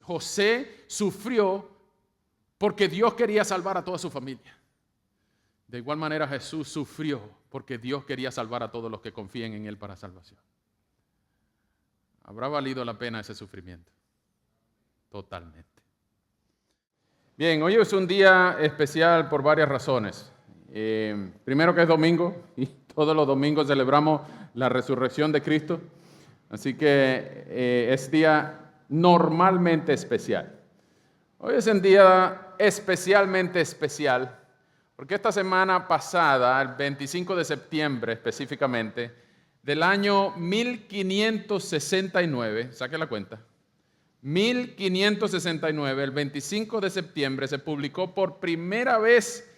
José sufrió porque Dios quería salvar a toda su familia. De igual manera Jesús sufrió porque Dios quería salvar a todos los que confíen en Él para salvación. ¿Habrá valido la pena ese sufrimiento? Totalmente. Bien, hoy es un día especial por varias razones. Primero que es domingo y todos los domingos celebramos la resurrección de Cristo. Así que es día normalmente especial. Hoy es un día especialmente especial porque esta semana pasada, el 25 de septiembre específicamente, del año 1569, saque la cuenta, 1569, el 25 de septiembre, se publicó por primera vez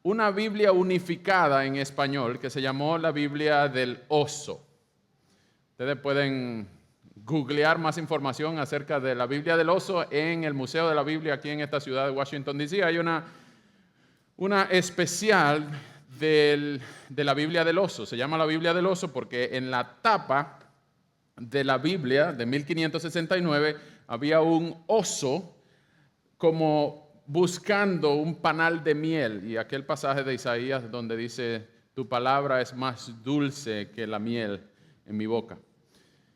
una Biblia unificada en español que se llamó la Biblia del Oso. Ustedes pueden googlear más información acerca de la Biblia del Oso en el Museo de la Biblia aquí en esta ciudad de Washington, D.C. Hay una especial de la Biblia del Oso. Se llama la Biblia del Oso porque en la tapa de la Biblia de 1569 había un oso como buscando un panal de miel, y aquel pasaje de Isaías donde dice: tu palabra es más dulce que la miel en mi boca.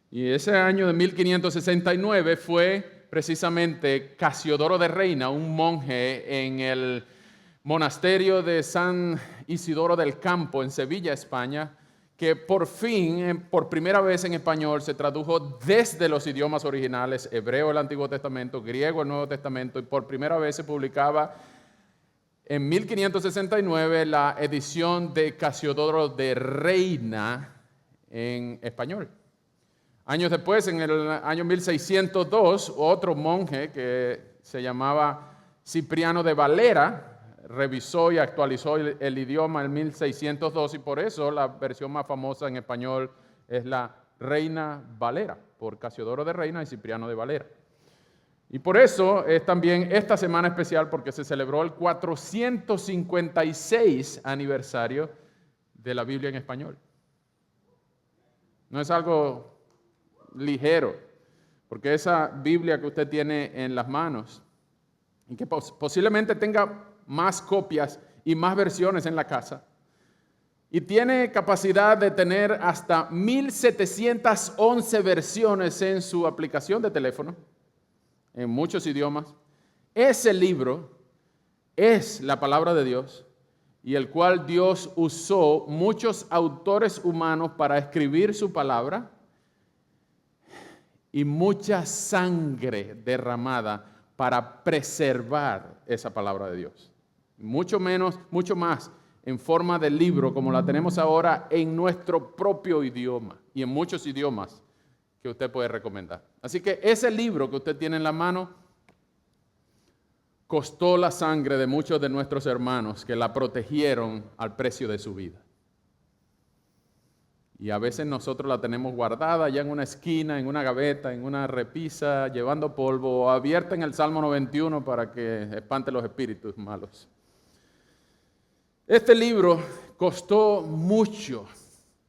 Y ese año de 1569 fue precisamente Casiodoro de Reina, un monje en el monasterio de San Isidoro del Campo en Sevilla, España, que por fin, por primera vez en español, se tradujo desde los idiomas originales, hebreo el Antiguo Testamento, griego el Nuevo Testamento, y por primera vez se publicaba en 1569 la edición de Casiodoro de Reina en español. Años después, en el año 1602, otro monje que se llamaba Cipriano de Valera revisó y actualizó el idioma en 1602, y por eso la versión más famosa en español es la Reina Valera, por Casiodoro de Reina y Cipriano de Valera. Y por eso es también esta semana especial, porque se celebró el 456 aniversario de la Biblia en español. No es algo ligero, porque esa Biblia que usted tiene en las manos, y que posiblemente tenga más copias y más versiones en la casa, y tiene capacidad de tener hasta 1711 versiones en su aplicación de teléfono, en muchos idiomas. Ese libro es la palabra de Dios, y el cual Dios usó muchos autores humanos para escribir su palabra, y mucha sangre derramada para preservar esa palabra de Dios. Mucho más en forma de libro como la tenemos ahora en nuestro propio idioma y en muchos idiomas que usted puede recomendar. Así que ese libro que usted tiene en la mano costó la sangre de muchos de nuestros hermanos que la protegieron al precio de su vida. Y a veces nosotros la tenemos guardada ya en una esquina, en una gaveta, en una repisa, llevando polvo, o abierta en el Salmo 91 para que espante los espíritus malos. Este libro costó mucho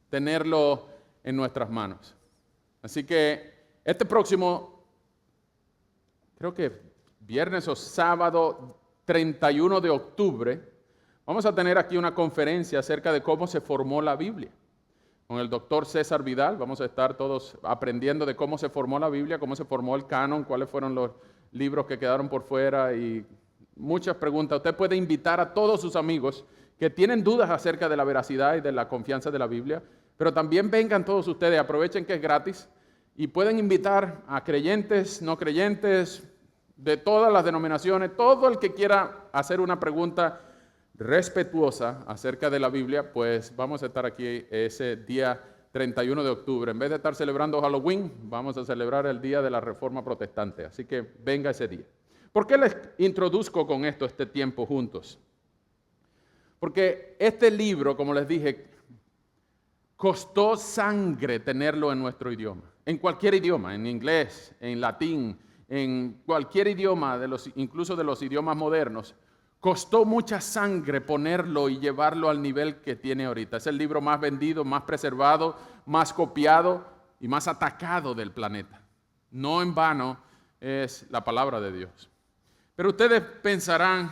tenerlo en nuestras manos. Así que este próximo, creo que viernes o sábado 31 de octubre, vamos a tener aquí una conferencia acerca de cómo se formó la Biblia. Con el doctor César Vidal vamos a estar todos aprendiendo de cómo se formó la Biblia, cómo se formó el canon, cuáles fueron los libros que quedaron por fuera y muchas preguntas. Usted puede invitar a todos sus amigos que tienen dudas acerca de la veracidad y de la confianza de la Biblia, pero también vengan todos ustedes, aprovechen que es gratis y pueden invitar a creyentes, no creyentes, de todas las denominaciones, todo el que quiera hacer una pregunta respetuosa acerca de la Biblia, pues vamos a estar aquí ese día 31 de octubre. En vez de estar celebrando Halloween, vamos a celebrar el día de la Reforma Protestante. Así que venga ese día. ¿Por qué les introduzco con esto este tiempo juntos? Porque este libro, como les dije, costó sangre tenerlo en nuestro idioma. En cualquier idioma, en inglés, en latín, en cualquier idioma, incluso de los idiomas modernos. Costó mucha sangre ponerlo y llevarlo al nivel que tiene ahorita. Es el libro más vendido, más preservado, más copiado y más atacado del planeta. No en vano, es la palabra de Dios. Pero ustedes pensarán,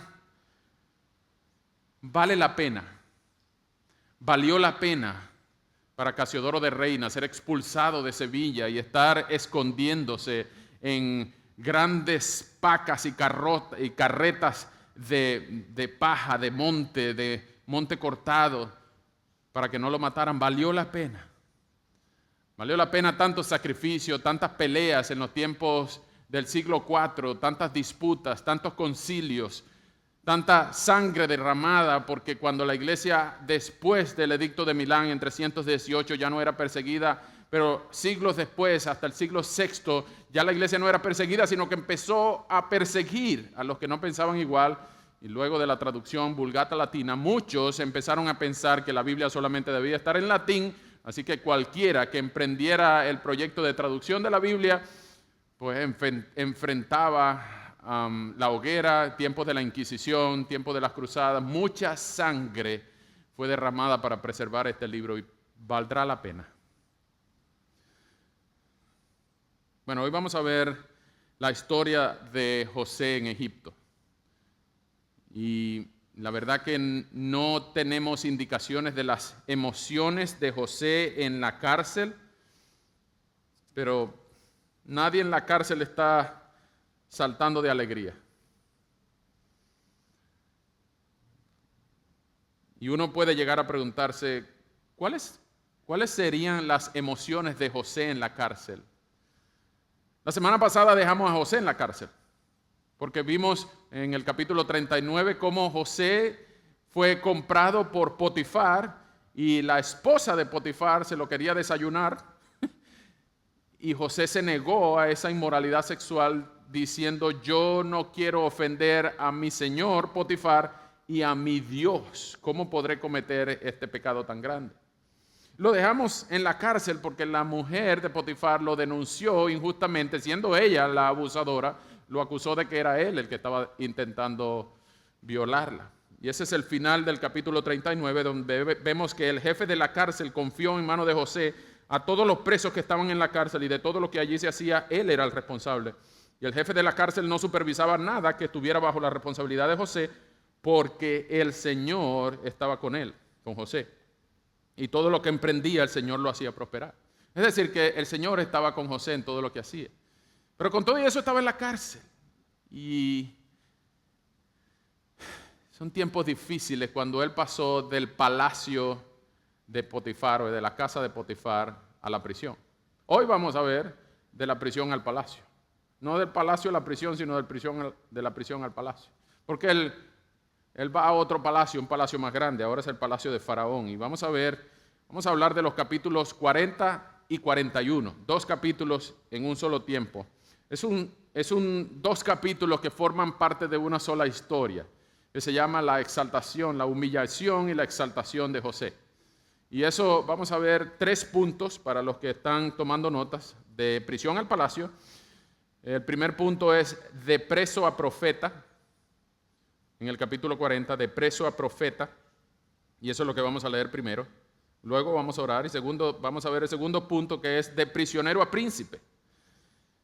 vale la pena, valió la pena para Casiodoro de Reina ser expulsado de Sevilla y estar escondiéndose en grandes pacas y carretas de paja, de monte cortado, para que no lo mataran. Valió la pena. Valió la pena tanto sacrificio, tantas peleas en los tiempos del siglo IV, tantas disputas, tantos concilios, tanta sangre derramada, porque cuando la iglesia, después del edicto de Milán en 318, ya no era perseguida, pero siglos después, hasta el siglo VI, ya la iglesia no era perseguida, sino que empezó a perseguir a los que no pensaban igual. Y luego de la traducción Vulgata Latina, muchos empezaron a pensar que la Biblia solamente debía estar en latín, así que cualquiera que emprendiera el proyecto de traducción de la Biblia, pues enfrentaba la hoguera, tiempos de la Inquisición, tiempos de las cruzadas. Mucha sangre fue derramada para preservar este libro y valdrá la pena. Bueno, hoy vamos a ver la historia de José en Egipto. Y la verdad que no tenemos indicaciones de las emociones de José en la cárcel, pero nadie en la cárcel está saltando de alegría. Y uno puede llegar a preguntarse, ¿cuáles serían las emociones de José en la cárcel? La semana pasada dejamos a José en la cárcel, porque vimos en el capítulo 39 cómo José fue comprado por Potifar y la esposa de Potifar se lo quería desayunar y José se negó a esa inmoralidad sexual diciendo, yo no quiero ofender a mi señor Potifar y a mi Dios. ¿Cómo podré cometer este pecado tan grande? Lo dejamos en la cárcel porque la mujer de Potifar lo denunció injustamente, siendo ella la abusadora, lo acusó de que era él el que estaba intentando violarla. Y ese es el final del capítulo 39, donde vemos que el jefe de la cárcel confió en manos de José a todos los presos que estaban en la cárcel y de todo lo que allí se hacía, él era el responsable. Y el jefe de la cárcel no supervisaba nada que estuviera bajo la responsabilidad de José porque el Señor estaba con él, con José. Y todo lo que emprendía el Señor lo hacía prosperar. Es decir, que el Señor estaba con José en todo lo que hacía. Pero con todo eso estaba en la cárcel. Y son tiempos difíciles cuando él pasó del palacio de Potifar o de la casa de Potifar a la prisión. Hoy vamos a ver de la prisión al palacio. No del palacio a la prisión, sino de la prisión al palacio. Porque él va a otro palacio, un palacio más grande. Ahora es el palacio de Faraón. Y vamos a hablar de los capítulos 40 y 41. 2 capítulos en un solo tiempo. Dos capítulos que forman parte de una sola historia, que se llama la exaltación, la humillación y la exaltación de José. Y eso vamos a ver 3 puntos para los que están tomando notas, de prisión al palacio. El primer punto es de preso a profeta, en el capítulo 40, de preso a profeta, y eso es lo que vamos a leer primero. Luego vamos a orar y vamos a ver el segundo punto, que es de prisionero a príncipe.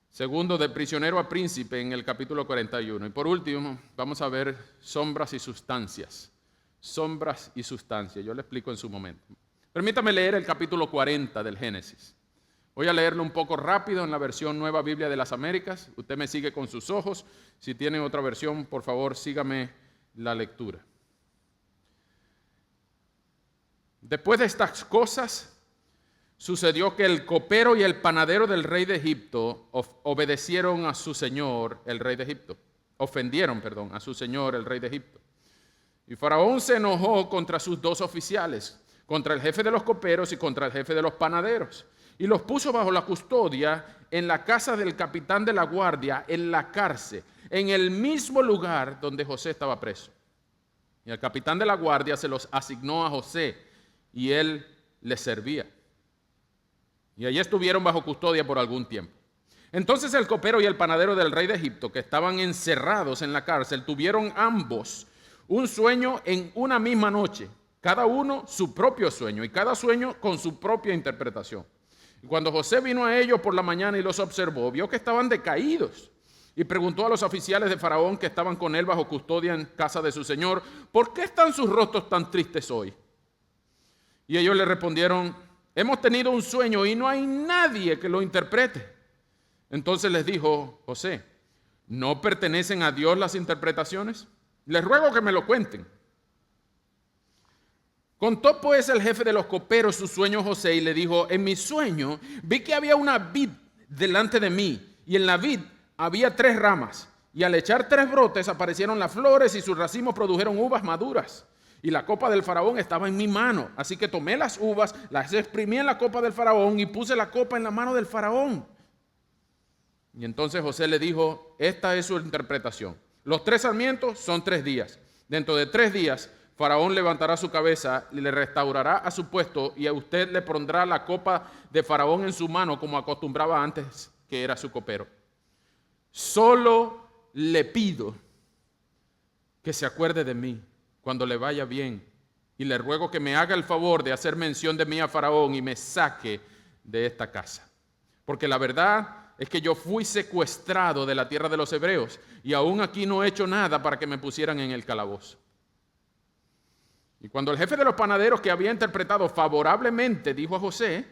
Segundo, de prisionero a príncipe en el capítulo 41. Y por último, vamos a ver sombras y sustancias. Sombras y sustancias. Yo le explico en su momento. Permítame leer el capítulo 40 del Génesis. Voy a leerlo un poco rápido en la versión Nueva Biblia de las Américas. Usted me sigue con sus ojos. Si tiene otra versión, por favor, sígame la lectura. Después de estas cosas, sucedió que el copero y el panadero del rey de Egipto obedecieron a su señor, el rey de Egipto. Ofendieron, a su señor, el rey de Egipto. Y Faraón se enojó contra sus 2 oficiales, contra el jefe de los coperos y contra el jefe de los panaderos. Y los puso bajo la custodia en la casa del capitán de la guardia, en la cárcel, en el mismo lugar donde José estaba preso. Y el capitán de la guardia se los asignó a José y él les servía. Y allí estuvieron bajo custodia por algún tiempo. Entonces el copero y el panadero del rey de Egipto, que estaban encerrados en la cárcel, tuvieron ambos un sueño en una misma noche, cada uno su propio sueño y cada sueño con su propia interpretación. Y cuando José vino a ellos por la mañana y los observó, vio que estaban decaídos y preguntó a los oficiales de Faraón que estaban con él bajo custodia en casa de su señor, ¿por qué están sus rostros tan tristes hoy? Y ellos le respondieron, hemos tenido un sueño y no hay nadie que lo interprete. Entonces les dijo José, ¿no pertenecen a Dios las interpretaciones? Les ruego que me lo cuenten. Contó pues el jefe de los coperos su sueño a José y le dijo, en mi sueño vi que había una vid delante de mí y en la vid había 3 ramas y al echar 3 brotes aparecieron las flores y sus racimos produjeron uvas maduras. Y la copa del faraón estaba en mi mano, así que tomé las uvas, las exprimí en la copa del faraón y puse la copa en la mano del faraón. Y entonces José le dijo, esta es su interpretación. Los 3 sarmientos son 3 días. Dentro de 3 días, Faraón levantará su cabeza y le restaurará a su puesto y a usted le pondrá la copa de Faraón en su mano como acostumbraba antes que era su copero. Solo le pido que se acuerde de mí cuando le vaya bien y le ruego que me haga el favor de hacer mención de mí a Faraón y me saque de esta casa. Porque la verdad es que yo fui secuestrado de la tierra de los hebreos y aún aquí no he hecho nada para que me pusieran en el calabozo. Y cuando el jefe de los panaderos que había interpretado favorablemente dijo a José,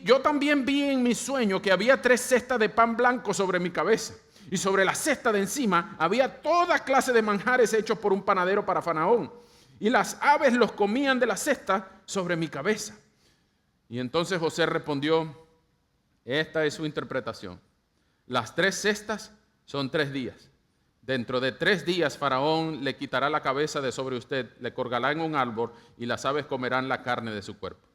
yo también vi en mi sueño que había 3 cestas de pan blanco sobre mi cabeza y sobre la cesta de encima había toda clase de manjares hechos por un panadero para Faraón y las aves los comían de la cesta sobre mi cabeza. Y entonces José respondió, esta es su interpretación. Las 3 cestas son 3 días. Dentro de 3 días Faraón le quitará la cabeza de sobre usted, le colgará en un árbol y las aves comerán la carne de su cuerpo.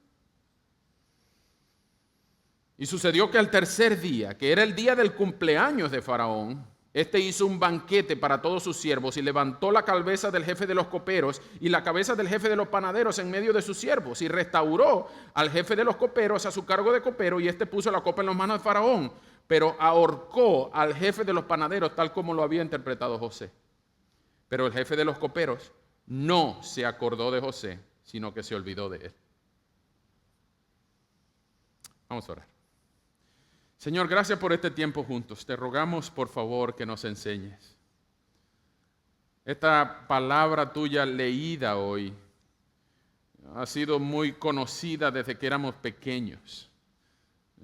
Y sucedió que al 3er día, que era el día del cumpleaños de Faraón, este hizo un banquete para todos sus siervos y levantó la cabeza del jefe de los coperos y la cabeza del jefe de los panaderos en medio de sus siervos y restauró al jefe de los coperos a su cargo de copero y este puso la copa en las manos de Faraón, pero ahorcó al jefe de los panaderos tal como lo había interpretado José. Pero el jefe de los coperos no se acordó de José, sino que se olvidó de él. Vamos a orar. Señor, gracias por este tiempo juntos. Te rogamos, por favor, que nos enseñes. Esta palabra tuya leída hoy ha sido muy conocida desde que éramos pequeños.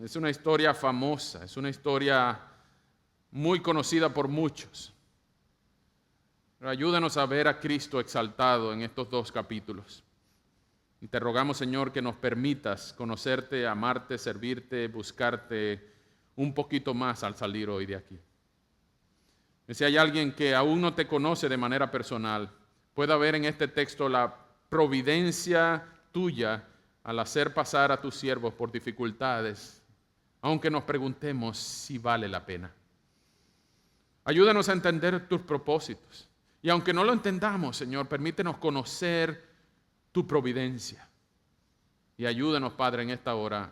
Es una historia famosa, es una historia muy conocida por muchos. Pero ayúdanos a ver a Cristo exaltado en estos 2 capítulos. Y te rogamos, Señor, que nos permitas conocerte, amarte, servirte, buscarte un poquito más al salir hoy de aquí. Y si hay alguien que aún no te conoce de manera personal, pueda ver en este texto la providencia tuya al hacer pasar a tus siervos por dificultades, aunque nos preguntemos si vale la pena. Ayúdanos a entender tus propósitos. Y aunque no lo entendamos, Señor, permítenos conocer tu providencia. Y ayúdanos, Padre, en esta hora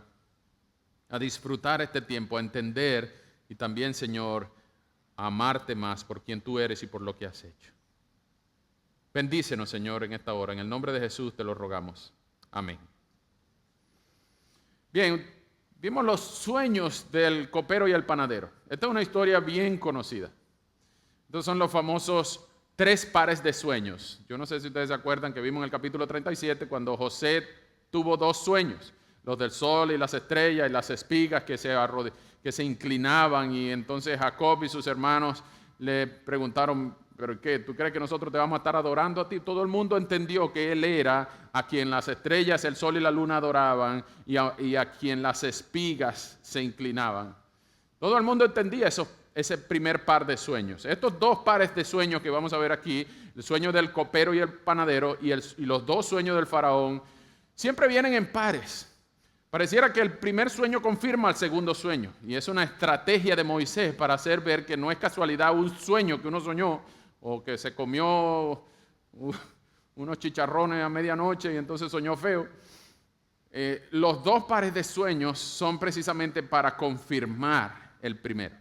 a disfrutar este tiempo, a entender y también, Señor, a amarte más por quien tú eres y por lo que has hecho. Bendícenos, Señor, en esta hora. En el nombre de Jesús te lo rogamos. Amén. Bien, vimos los sueños del copero y el panadero. Esta es una historia bien conocida. Estos son los famosos 3 pares de sueños. Yo no sé si ustedes se acuerdan que vimos en el capítulo 37 cuando José tuvo 2 sueños. Los del sol y las estrellas y las espigas que se inclinaban, y entonces Jacob y sus hermanos le preguntaron, ¿pero qué? ¿Tú crees que nosotros te vamos a estar adorando a ti? Todo el mundo entendió que él era a quien las estrellas, el sol y la luna adoraban y a quien las espigas se inclinaban. Todo el mundo entendía ese primer par de sueños. Estos 2 pares de sueños que vamos a ver aquí, el sueño del copero y el panadero y los 2 sueños del faraón, siempre vienen en pares. Pareciera que el primer sueño confirma el segundo sueño, y es una estrategia de Moisés para hacer ver que no es casualidad un sueño que uno soñó o que se comió unos chicharrones a medianoche y entonces soñó feo. Los 2 pares de sueños son precisamente para confirmar el primero.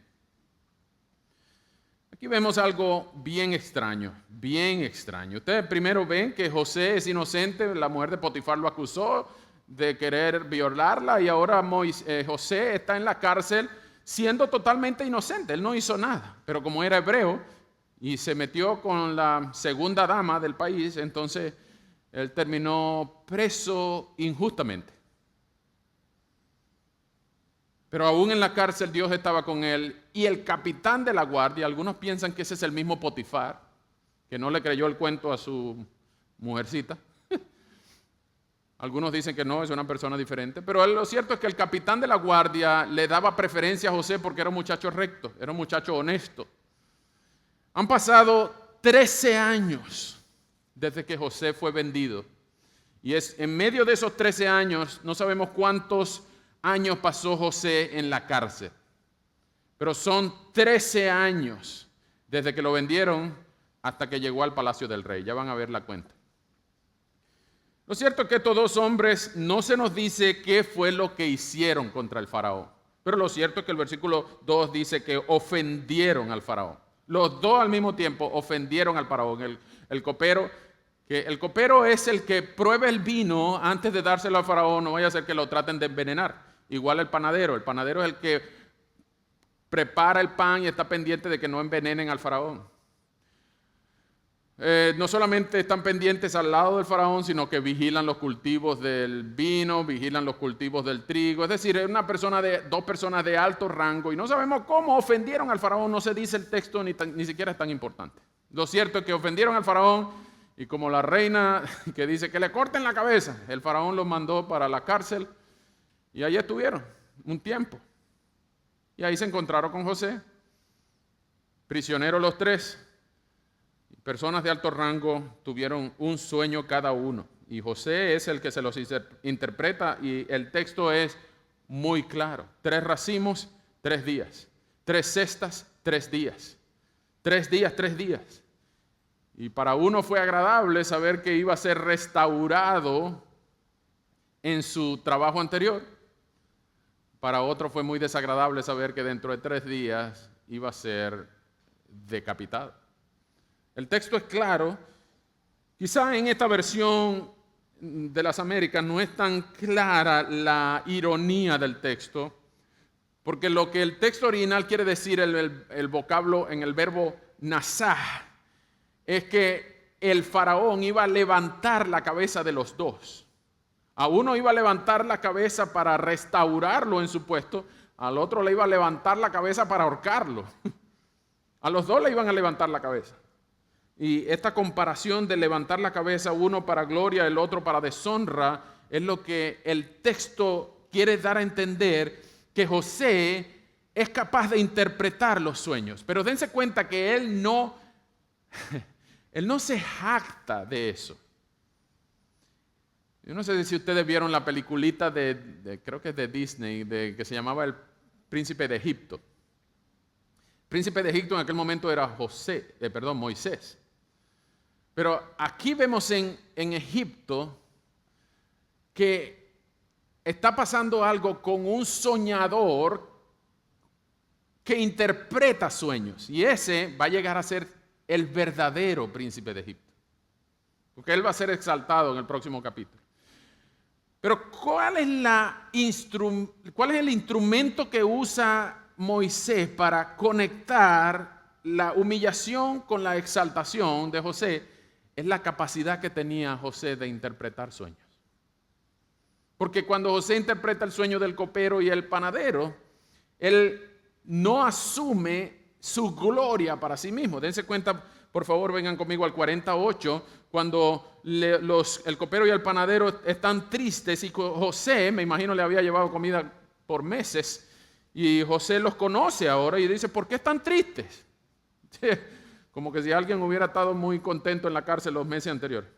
Aquí vemos algo bien extraño, bien extraño. Ustedes primero ven que José es inocente, la mujer de Potifar lo acusó de querer violarla y ahora José está en la cárcel siendo totalmente inocente. Él no hizo nada, pero como era hebreo y se metió con la segunda dama del país, entonces él terminó preso injustamente. Pero aún en la cárcel Dios estaba con él, y el capitán de la guardia, algunos piensan que ese es el mismo Potifar, que no le creyó el cuento a su mujercita. Algunos dicen que no, es una persona diferente, pero lo cierto es que el capitán de la guardia le daba preferencia a José porque era un muchacho recto, era un muchacho honesto. Han pasado 13 años desde que José fue vendido, y es en medio de esos 13 años, no sabemos cuántos años pasó José en la cárcel, pero son 13 años desde que lo vendieron hasta que llegó al palacio del rey. Ya van a ver la cuenta. Lo cierto es que estos dos hombres no se nos dice qué fue lo que hicieron contra el faraón, pero lo cierto es que el versículo 2 dice que ofendieron al faraón. Los dos al mismo tiempo ofendieron al faraón. El copero es el que prueba el vino antes de dárselo al faraón, no vaya a ser que lo traten de envenenar. Igual el panadero es el que prepara el pan y está pendiente de que no envenenen al faraón. No solamente están pendientes al lado del faraón, sino que vigilan los cultivos del vino, vigilan los cultivos del trigo. Es decir, es dos personas de alto rango, y no sabemos cómo ofendieron al faraón, no se dice el texto, ni siquiera es tan importante. Lo cierto es que ofendieron al faraón, y como la reina que dice que le corten la cabeza, el faraón los mandó para la cárcel, y ahí estuvieron un tiempo. Y ahí se encontraron con José, prisioneros los tres. Personas de alto rango tuvieron un sueño cada uno, y José es el que se los interpreta, y el texto es muy claro. 3 racimos, 3 días. 3 cestas, 3 días. 3 días, 3 días. Y para uno fue agradable saber que iba a ser restaurado en su trabajo anterior. Para otro fue muy desagradable saber que dentro de 3 días iba a ser decapitado. El texto es claro. Quizá en esta versión de las Américas no es tan clara la ironía del texto, porque lo que el texto original quiere decir, el vocablo en el verbo nasah, es que el faraón iba a levantar la cabeza de los dos. A uno iba a levantar la cabeza para restaurarlo en su puesto, al otro le iba a levantar la cabeza para ahorcarlo. A los dos le iban a levantar la cabeza. Y esta comparación de levantar la cabeza, uno para gloria, el otro para deshonra, es lo que el texto quiere dar a entender, que José es capaz de interpretar los sueños. Pero dense cuenta que él no se jacta de eso. Yo no sé si ustedes vieron la peliculita creo que es de Disney, que se llamaba El Príncipe de Egipto. El Príncipe de Egipto en aquel momento era Moisés. Pero aquí vemos en Egipto que está pasando algo con un soñador que interpreta sueños. Y ese va a llegar a ser el verdadero príncipe de Egipto, porque él va a ser exaltado en el próximo capítulo. Pero ¿cuál es el instrumento que usa Moisés para conectar la humillación con la exaltación de José? Es la capacidad que tenía José de interpretar sueños. Porque cuando José interpreta el sueño del copero y el panadero, él no asume su gloria para sí mismo. Dense cuenta, por favor, vengan conmigo al 48, cuando el copero y el panadero están tristes, y José, me imagino, le había llevado comida por meses, y José los conoce ahora y dice: ¿por qué están tristes? Como que si alguien hubiera estado muy contento en la cárcel los meses anteriores.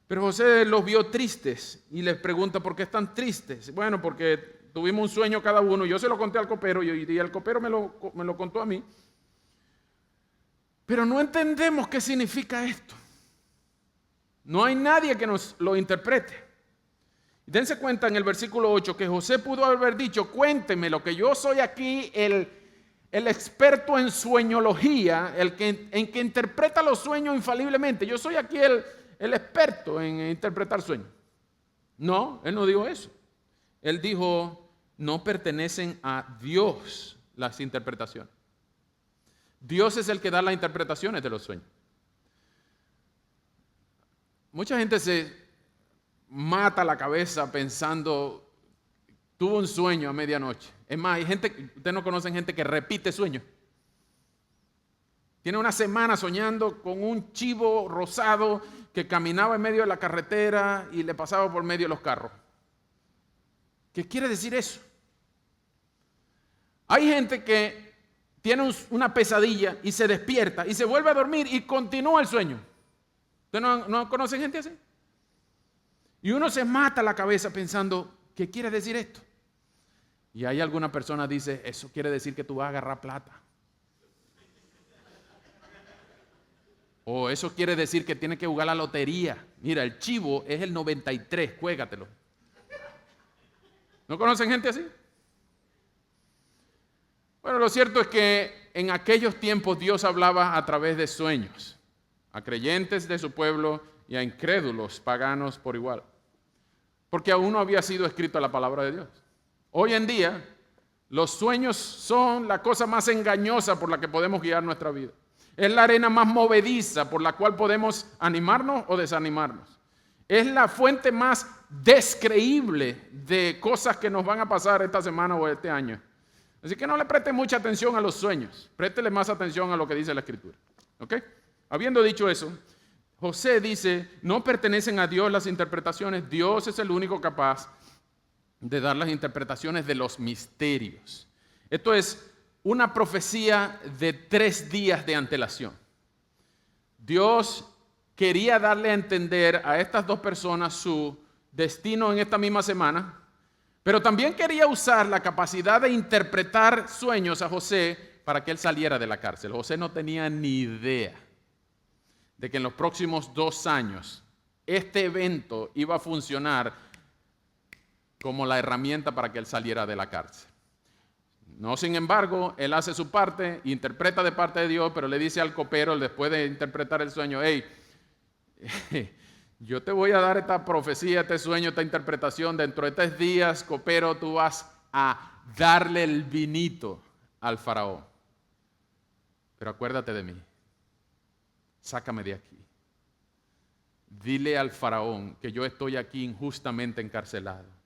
Pero José los vio tristes y les pregunta: ¿por qué están tristes? Bueno, porque tuvimos un sueño cada uno. Yo se lo conté al copero y el copero me lo contó a mí. Pero no entendemos qué significa esto. No hay nadie que nos lo interprete. Dense cuenta en el versículo 8 que José pudo haber dicho: cuénteme lo que yo soy aquí el experto en sueñología, en que interpreta los sueños infaliblemente. Yo soy aquí el experto en interpretar sueños. No, él no dijo eso. Él dijo: no pertenecen a Dios las interpretaciones. Dios es el que da las interpretaciones de los sueños. Mucha gente se mata la cabeza pensando, tuvo un sueño a medianoche. Es más, hay gente, ustedes no conocen gente que repite sueños. Tiene una semana soñando con un chivo rosado que caminaba en medio de la carretera y le pasaba por medio de los carros. ¿Qué quiere decir eso? Hay gente que tiene una pesadilla y se despierta y se vuelve a dormir y continúa el sueño. ¿Ustedes no conocen gente así? Y uno se mata la cabeza pensando, ¿qué quiere decir esto? Y hay alguna persona que dice, eso quiere decir que tú vas a agarrar plata. O eso quiere decir que tienes que jugar la lotería. Mira, el chivo es el 93, juégatelo. ¿No conocen gente así? Bueno, lo cierto es que en aquellos tiempos Dios hablaba a través de sueños, a creyentes de su pueblo y a incrédulos paganos por igual, porque aún no había sido escrita la palabra de Dios. Hoy en día, los sueños son la cosa más engañosa por la que podemos guiar nuestra vida. Es la arena más movediza por la cual podemos animarnos o desanimarnos. Es la fuente más descreíble de cosas que nos van a pasar esta semana o este año. Así que no le preste mucha atención a los sueños. Préstele más atención a lo que dice la Escritura. ¿Ok? Habiendo dicho eso, José dice, no pertenecen a Dios las interpretaciones. Dios es el único capaz de dar las interpretaciones de los misterios. Esto es una profecía de 3 días de antelación. Dios quería darle a entender a estas 2 personas su destino en esta misma semana, pero también quería usar la capacidad de interpretar sueños a José para que él saliera de la cárcel. José no tenía ni idea de que en los próximos 2 años este evento iba a funcionar como la herramienta para que él saliera de la cárcel. No, sin embargo, él hace su parte, interpreta de parte de Dios, pero le dice al copero, después de interpretar el sueño, hey, yo te voy a dar esta profecía, este sueño, esta interpretación, dentro de 3 días, copero, tú vas a darle el vinito al faraón. Pero acuérdate de mí, sácame de aquí. Dile al faraón que yo estoy aquí injustamente encarcelado.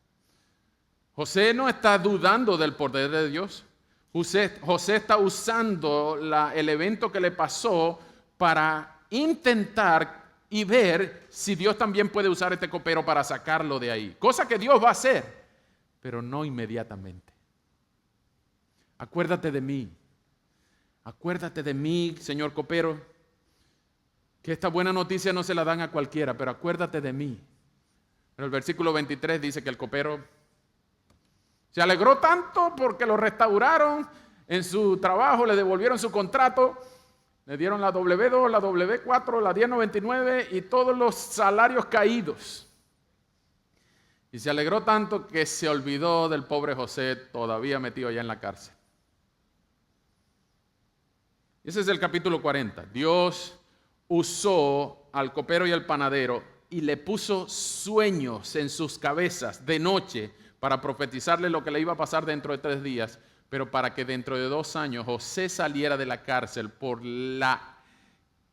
José no está dudando del poder de Dios. José está usando el evento que le pasó para intentar y ver si Dios también puede usar este copero para sacarlo de ahí. Cosa que Dios va a hacer, pero no inmediatamente. Acuérdate de mí. Acuérdate de mí, señor copero, que esta buena noticia no se la dan a cualquiera, pero acuérdate de mí. Pero el versículo 23 dice que el copero se alegró tanto porque lo restauraron en su trabajo, le devolvieron su contrato, le dieron la W2, la W4, la 1099 y todos los salarios caídos. Y se alegró tanto que se olvidó del pobre José todavía metido allá en la cárcel. Ese es el capítulo 40. Dios usó al copero y al panadero y le puso sueños en sus cabezas de noche para profetizarle lo que le iba a pasar dentro de 3 días, pero para que dentro de 2 años José saliera de la cárcel por la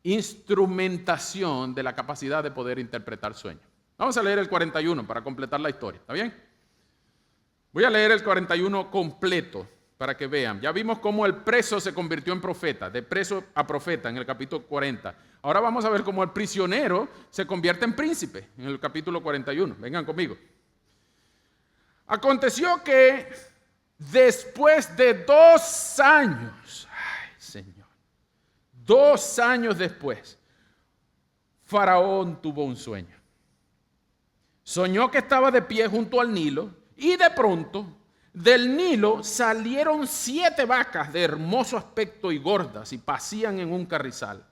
instrumentación de la capacidad de poder interpretar sueños. Vamos a leer el 41 para completar la historia, ¿está bien? Voy a leer el 41 completo para que vean. Ya vimos cómo el preso se convirtió en profeta, de preso a profeta en el capítulo 40. Ahora vamos a ver cómo el prisionero se convierte en príncipe en el capítulo 41. Vengan conmigo. Aconteció que después de 2 años, ay Señor, 2 años después, Faraón tuvo un sueño. Soñó que estaba de pie junto al Nilo y de pronto del Nilo salieron 7 vacas de hermoso aspecto y gordas y pacían en un carrizal.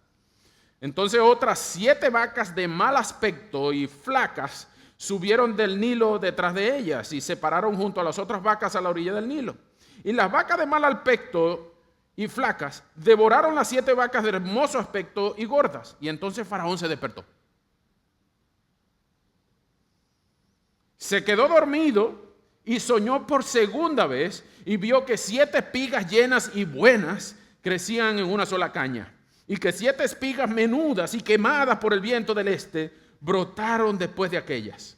Entonces otras 7 vacas de mal aspecto y flacas subieron del Nilo detrás de ellas y se pararon junto a las otras vacas a la orilla del Nilo. Y las vacas de mal aspecto y flacas devoraron las 7 vacas de hermoso aspecto y gordas. Y entonces Faraón se despertó. Se quedó dormido y soñó por segunda vez y vio que 7 espigas llenas y buenas crecían en una sola caña, y que 7 espigas menudas y quemadas por el viento del este brotaron después de aquellas.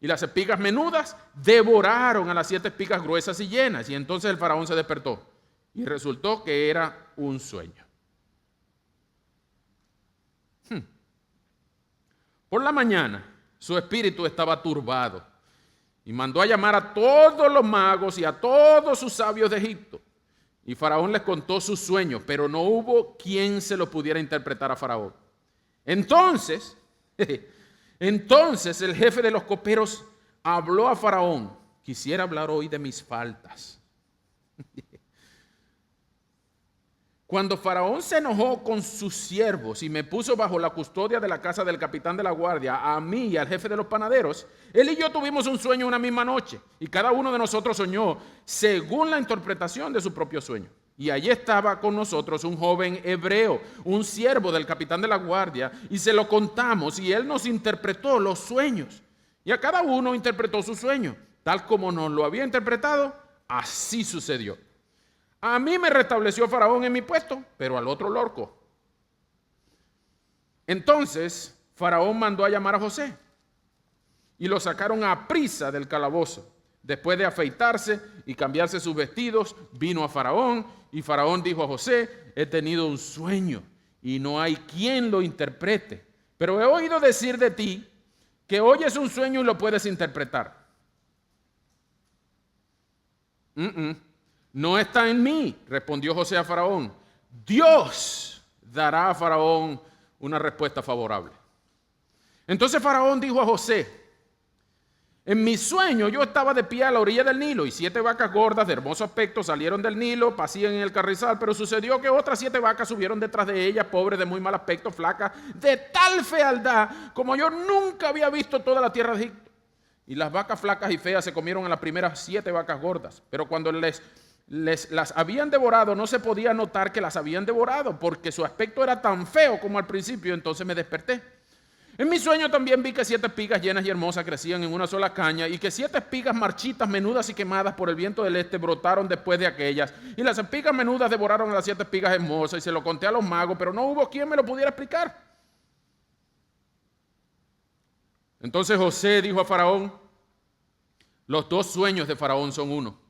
Y las espigas menudas devoraron a las 7 espigas gruesas y llenas. Y entonces el faraón se despertó y resultó que era un sueño. Por la mañana su espíritu estaba turbado y mandó a llamar a todos los magos y a todos sus sabios de Egipto. Y Faraón les contó sus sueños, pero no hubo quien se lo pudiera interpretar a Faraón. Entonces el jefe de los coperos habló a Faraón: quisiera hablar hoy de mis faltas. Cuando Faraón se enojó con sus siervos y me puso bajo la custodia de la casa del capitán de la guardia, a mí y al jefe de los panaderos, él y yo tuvimos un sueño una misma noche, y cada uno de nosotros soñó según la interpretación de su propio sueño. Y allí estaba con nosotros un joven hebreo, un siervo del capitán de la guardia, y se lo contamos, y él nos interpretó los sueños. Y a cada uno interpretó su sueño, tal como nos lo había interpretado, así sucedió. A mí me restableció Faraón en mi puesto, pero al otro lo ahorcó. Entonces Faraón mandó a llamar a José y lo sacaron a prisa del calabozo. Después de afeitarse y cambiarse sus vestidos, vino a Faraón, y Faraón dijo a José: he tenido un sueño y no hay quien lo interprete, pero he oído decir de ti que oyes un sueño y lo puedes interpretar. No está en mí, respondió José a Faraón. Dios dará a Faraón una respuesta favorable. Entonces Faraón dijo a José: en mi sueño yo estaba de pie a la orilla del Nilo, y 7 vacas gordas de hermoso aspecto salieron del Nilo, pasían en el carrizal, pero sucedió que otras 7 vacas subieron detrás de ellas, pobres, de muy mal aspecto, flacas, de tal fealdad como yo nunca había visto toda la tierra de Egipto. Y las vacas flacas y feas se comieron a las primeras 7 vacas gordas, pero cuando las habían devorado, no se podía notar que las habían devorado, porque su aspecto era tan feo como al principio. Entonces me desperté. En mi sueño también vi que 7 espigas llenas y hermosas crecían en una sola caña, y que 7 espigas marchitas, menudas y quemadas por el viento del este brotaron después de aquellas. Y las espigas menudas devoraron a las 7 espigas hermosas, y se lo conté a los magos, pero no hubo quien me lo pudiera explicar. Entonces José dijo a Faraón: los 2 sueños de Faraón son uno.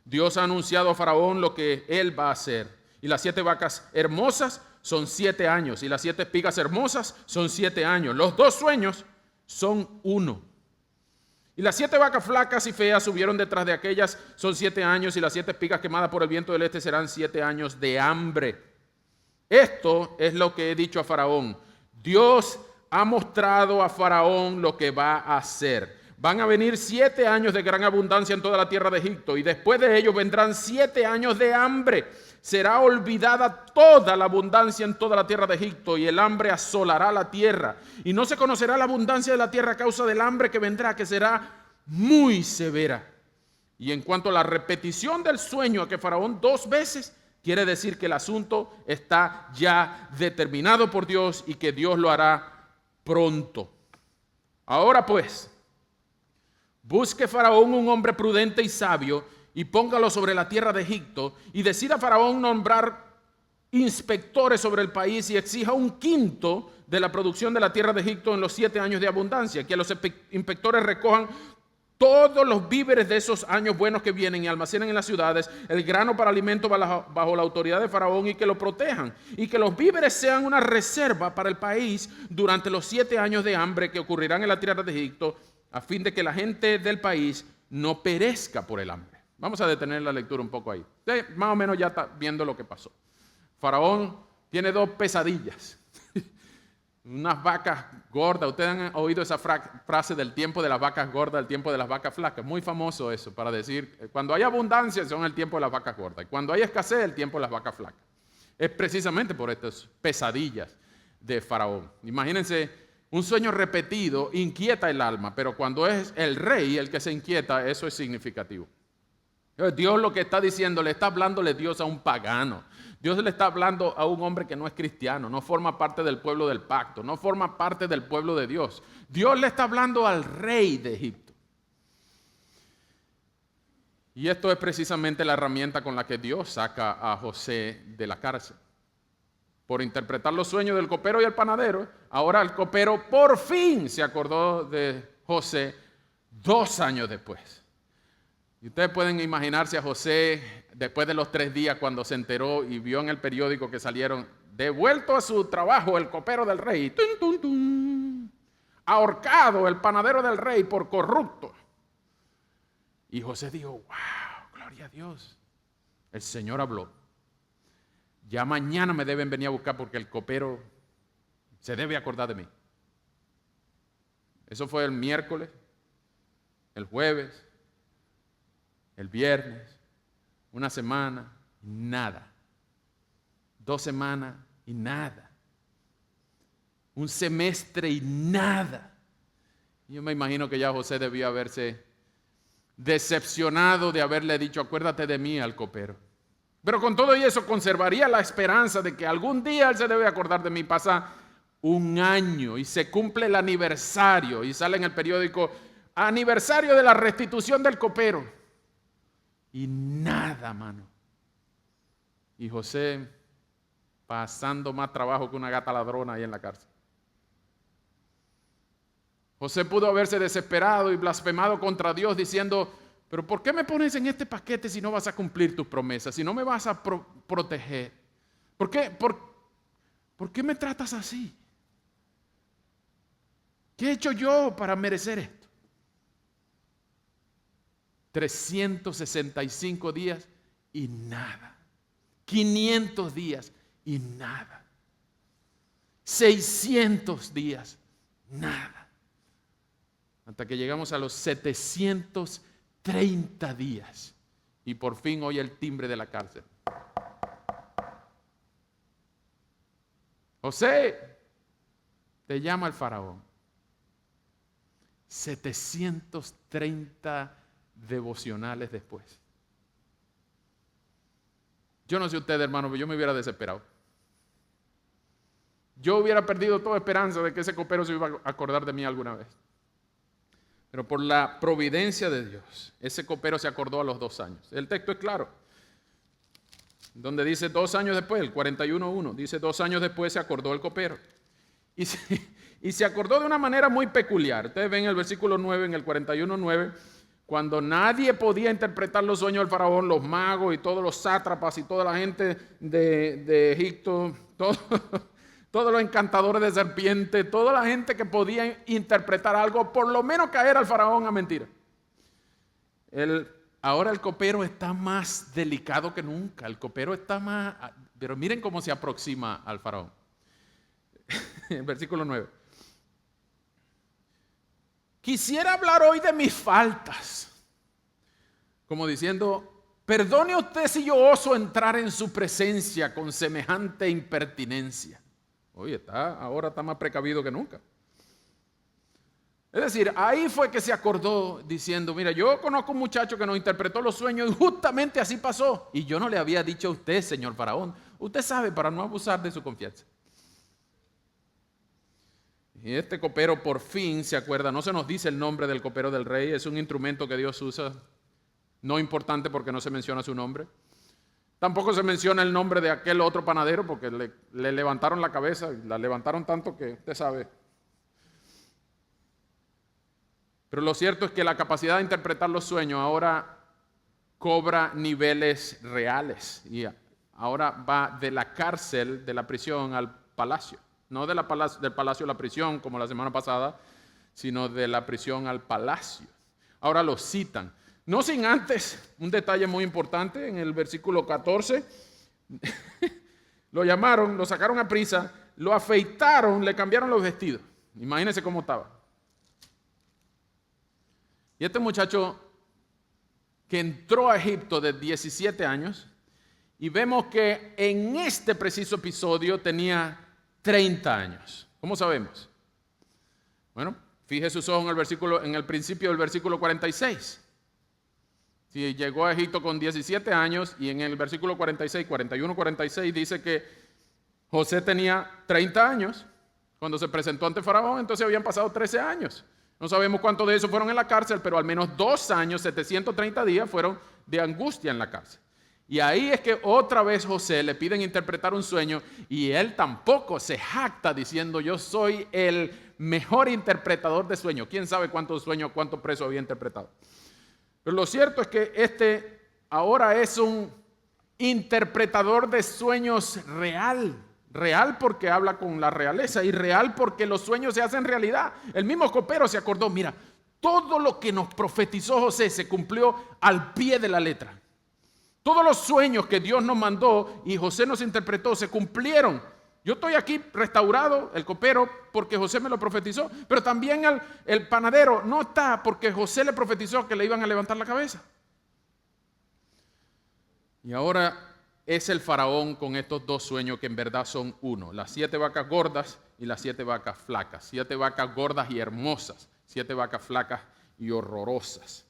Dios ha anunciado a Faraón lo que él va a hacer. Y las 7 vacas hermosas son 7 años, y las 7 espigas hermosas son 7 años. Los 2 sueños son uno. Y las 7 vacas flacas y feas subieron detrás de aquellas, son 7 años, y las 7 espigas quemadas por el viento del este serán 7 años de hambre. Esto es lo que he dicho a Faraón. Dios ha mostrado a Faraón lo que va a hacer. Van a venir 7 años de gran abundancia en toda la tierra de Egipto, y después de ellos vendrán 7 años de hambre. Será olvidada toda la abundancia en toda la tierra de Egipto, y el hambre asolará la tierra. Y no se conocerá la abundancia de la tierra a causa del hambre que vendrá, que será muy severa. Y en cuanto a la repetición del sueño, a que Faraón 2 veces, quiere decir que el asunto está ya determinado por Dios y que Dios lo hará pronto. Ahora pues, busque Faraón un hombre prudente y sabio, y póngalo sobre la tierra de Egipto, y decida Faraón nombrar inspectores sobre el país, y exija 1/5 de la producción de la tierra de Egipto en los 7 años de abundancia, que los inspectores recojan todos los víveres de esos años buenos que vienen y almacenen en las ciudades el grano para alimento bajo la autoridad de Faraón, y que lo protejan, y que los víveres sean una reserva para el país durante los 7 años de hambre que ocurrirán en la tierra de Egipto, a fin de que la gente del país no perezca por el hambre. Vamos a detener la lectura un poco ahí. Más o menos ya está viendo lo que pasó. Faraón tiene 2 pesadillas. Unas vacas gordas. Ustedes han oído esa frase del tiempo de las vacas gordas, el tiempo de las vacas flacas. Muy famoso eso, para decir, cuando hay abundancia son el tiempo de las vacas gordas, y cuando hay escasez el tiempo de las vacas flacas. Es precisamente por estas pesadillas de Faraón. Imagínense, un sueño repetido inquieta el alma, pero cuando es el rey el que se inquieta, eso es significativo. Dios lo que está diciendo, le está hablándole Dios a un pagano. Dios le está hablando a un hombre que no es cristiano, no forma parte del pueblo del pacto, no forma parte del pueblo de Dios. Dios le está hablando al rey de Egipto. Y esto es precisamente la herramienta con la que Dios saca a José de la cárcel. Por interpretar los sueños del copero y el panadero, ahora el copero por fin se acordó de José 2 años después. Y ustedes pueden imaginarse a José después de los 3 días cuando se enteró y vio en el periódico que salieron: devuelto a su trabajo el copero del rey, ¡tun, tun, tun! Ahorcado el panadero del rey por corrupto. Y José dijo: wow, gloria a Dios, el Señor habló. Ya mañana me deben venir a buscar porque el copero se debe acordar de mí. Eso fue el miércoles, el jueves, el viernes, una semana, nada. 2 semanas y nada. Un semestre y nada. Yo me imagino que ya José debió haberse decepcionado de haberle dicho: acuérdate de mí al copero. Pero con todo eso conservaría la esperanza de que algún día él se debe acordar de mí. Pasa 1 año y se cumple el aniversario y sale en el periódico: aniversario de la restitución del copero. Y nada, mano. Y José pasando más trabajo que una gata ladrona ahí en la cárcel. José pudo haberse desesperado y blasfemado contra Dios diciendo: pero ¿por qué me pones en este paquete si no vas a cumplir tus promesas, si no me vas a proteger? ¿Por qué me tratas así? ¿Qué he hecho yo para merecer esto? 365 días y nada. 500 días y nada. 600 días, nada. Hasta que llegamos a los 730 días y por fin oye el timbre de la cárcel. José, te llama el faraón. 730 devocionales después. Yo no sé usted, hermano, pero yo me hubiera desesperado. Yo hubiera perdido toda esperanza de que ese copero se iba a acordar de mí alguna vez. Pero por la providencia de Dios, ese copero se acordó a los 2 años. El texto es claro. Donde dice 2 años después, el 41:1, dice 2 años después se acordó el copero. Y se acordó de una manera muy peculiar. Ustedes ven el versículo 9, en el 41:9, cuando nadie podía interpretar los sueños del faraón, los magos y todos los sátrapas y toda la gente de Egipto, todos los encantadores de serpientes, toda la gente que podía interpretar algo, por lo menos caer al faraón a mentira. Ahora el copero está más delicado que nunca. El copero está más... Pero miren cómo se aproxima al faraón. El versículo 9. Quisiera hablar hoy de mis faltas. Como diciendo: perdone usted si yo oso entrar en su presencia con semejante impertinencia. Oye, ahora está más precavido que nunca. Es decir, ahí fue que se acordó diciendo: mira, yo conozco un muchacho que nos interpretó los sueños y justamente así pasó. Y yo no le había dicho a usted, señor faraón. Usted sabe, para no abusar de su confianza. Y este copero por fin se acuerda. No se nos dice el nombre del copero del rey. Es un instrumento que Dios usa. No importante porque no se menciona su nombre. Tampoco se menciona el nombre de aquel otro panadero porque le levantaron la cabeza. Y la levantaron tanto que usted sabe. Pero lo cierto es que la capacidad de interpretar los sueños ahora cobra niveles reales. Y ahora va de la cárcel, de la prisión al palacio. No del palacio a la prisión como la semana pasada, sino de la prisión al palacio. Ahora lo citan. No sin antes, un detalle muy importante, en el versículo 14, lo llamaron, lo sacaron a prisa, lo afeitaron, le cambiaron los vestidos. Imagínense cómo estaba. Y este muchacho que entró a Egipto de 17 años, y vemos que en este preciso episodio tenía 30 años. ¿Cómo sabemos? Bueno, fije sus ojos en el principio del versículo 46. Si llegó a Egipto con 17 años y en el versículo 46, 41, 46 dice que José tenía 30 años cuando se presentó ante Faraón, entonces habían pasado 13 años. No sabemos cuántos de esos fueron en la cárcel, pero al menos 2 años, 730 días fueron de angustia en la cárcel. Y ahí es que otra vez José le piden interpretar un sueño y él tampoco se jacta diciendo yo soy el mejor interpretador de sueños. ¿Quién sabe cuántos sueños, cuántos presos había interpretado? Pero lo cierto es que este ahora es un interpretador de sueños real. Real porque habla con la realeza y real porque los sueños se hacen realidad. El mismo copero se acordó, mira, todo lo que nos profetizó José se cumplió al pie de la letra. Todos los sueños que Dios nos mandó y José nos interpretó se cumplieron. Yo estoy aquí restaurado, el copero, porque José me lo profetizó, pero también el panadero no está porque José le profetizó que le iban a levantar la cabeza. Y ahora es el faraón con estos dos sueños que en verdad son uno, las 7 vacas gordas y las 7 vacas flacas, 7 vacas gordas y hermosas, 7 vacas flacas y horrorosas.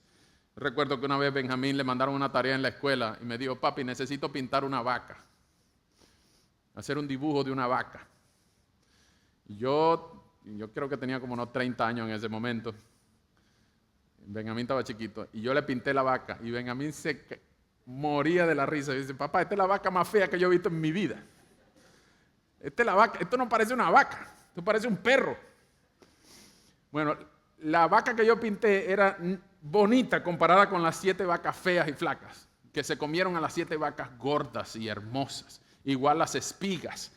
Recuerdo que una vez Benjamín le mandaron una tarea en la escuela y me dijo, papi, necesito pintar una vaca, hacer un dibujo de una vaca. Y yo creo que tenía como unos 30 años en ese momento. Benjamín estaba chiquito y yo le pinté la vaca y Benjamín se moría de la risa y dice, papá, esta es la vaca más fea que yo he visto en mi vida. Esta es la vaca, esto no parece una vaca, esto parece un perro. Bueno, la vaca que yo pinté era bonita comparada con las 7 vacas feas y flacas que se comieron a las 7 vacas gordas y hermosas. Igual las espigas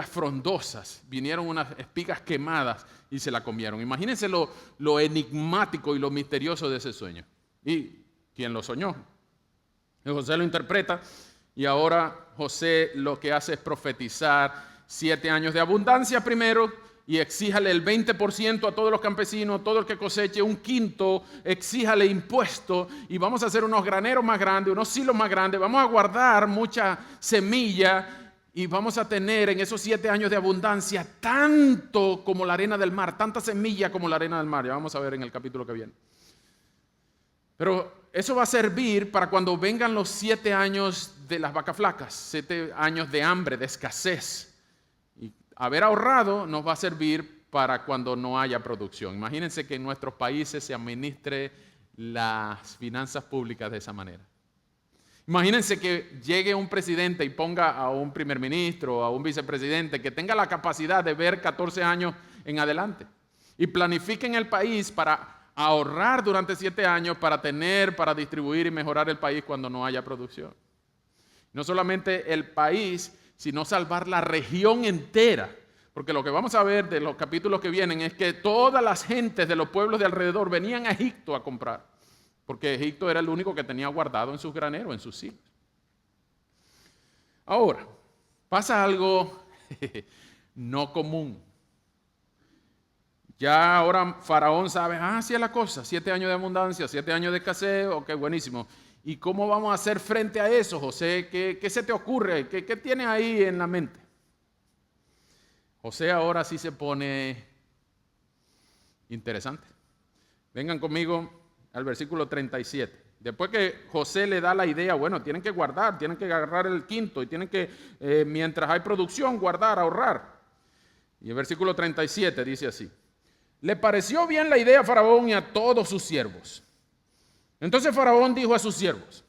frondosas, vinieron unas espigas quemadas y se la comieron. Imagínense lo enigmático y lo misterioso de ese sueño. ¿Y quién lo soñó? José lo interpreta y ahora José lo que hace es profetizar 7 años de abundancia primero y exíjale el 20% a todos los campesinos, todo el que coseche, un quinto, exíjale impuesto y vamos a hacer unos graneros más grandes, unos silos más grandes, vamos a guardar mucha semilla y vamos a tener en esos 7 años de abundancia tanto como la arena del mar, tanta semilla como la arena del mar. Ya vamos a ver en el capítulo que viene. Pero eso va a servir para cuando vengan los 7 años de las vacas flacas, 7 años de hambre, de escasez. Y haber ahorrado nos va a servir para cuando no haya producción. Imagínense que en nuestros países se administre las finanzas públicas de esa manera. Imagínense que llegue un presidente y ponga a un primer ministro o a un vicepresidente que tenga la capacidad de ver 14 años en adelante y planifiquen el país para ahorrar durante 7 años para tener, para distribuir y mejorar el país cuando no haya producción. No solamente el país, sino salvar la región entera. Porque lo que vamos a ver de los capítulos que vienen es que todas las gentes de los pueblos de alrededor venían a Egipto a comprar. Porque Egipto era el único que tenía guardado en sus graneros, en sus silos. Ahora, pasa algo no común. Ya ahora Faraón sabe, así es la cosa, 7 años de abundancia, 7 años de escasez, ok, buenísimo. ¿Y cómo vamos a hacer frente a eso, José? ¿Qué se te ocurre? ¿Qué tienes ahí en la mente? José ahora sí se pone interesante. Vengan conmigo al versículo 37. Después que José le da la idea, bueno, tienen que guardar, tienen que agarrar el quinto y tienen que, mientras hay producción, guardar, ahorrar. Y el versículo 37 dice así. Le pareció bien la idea a Faraón y a todos sus siervos. Entonces Faraón dijo a sus siervos,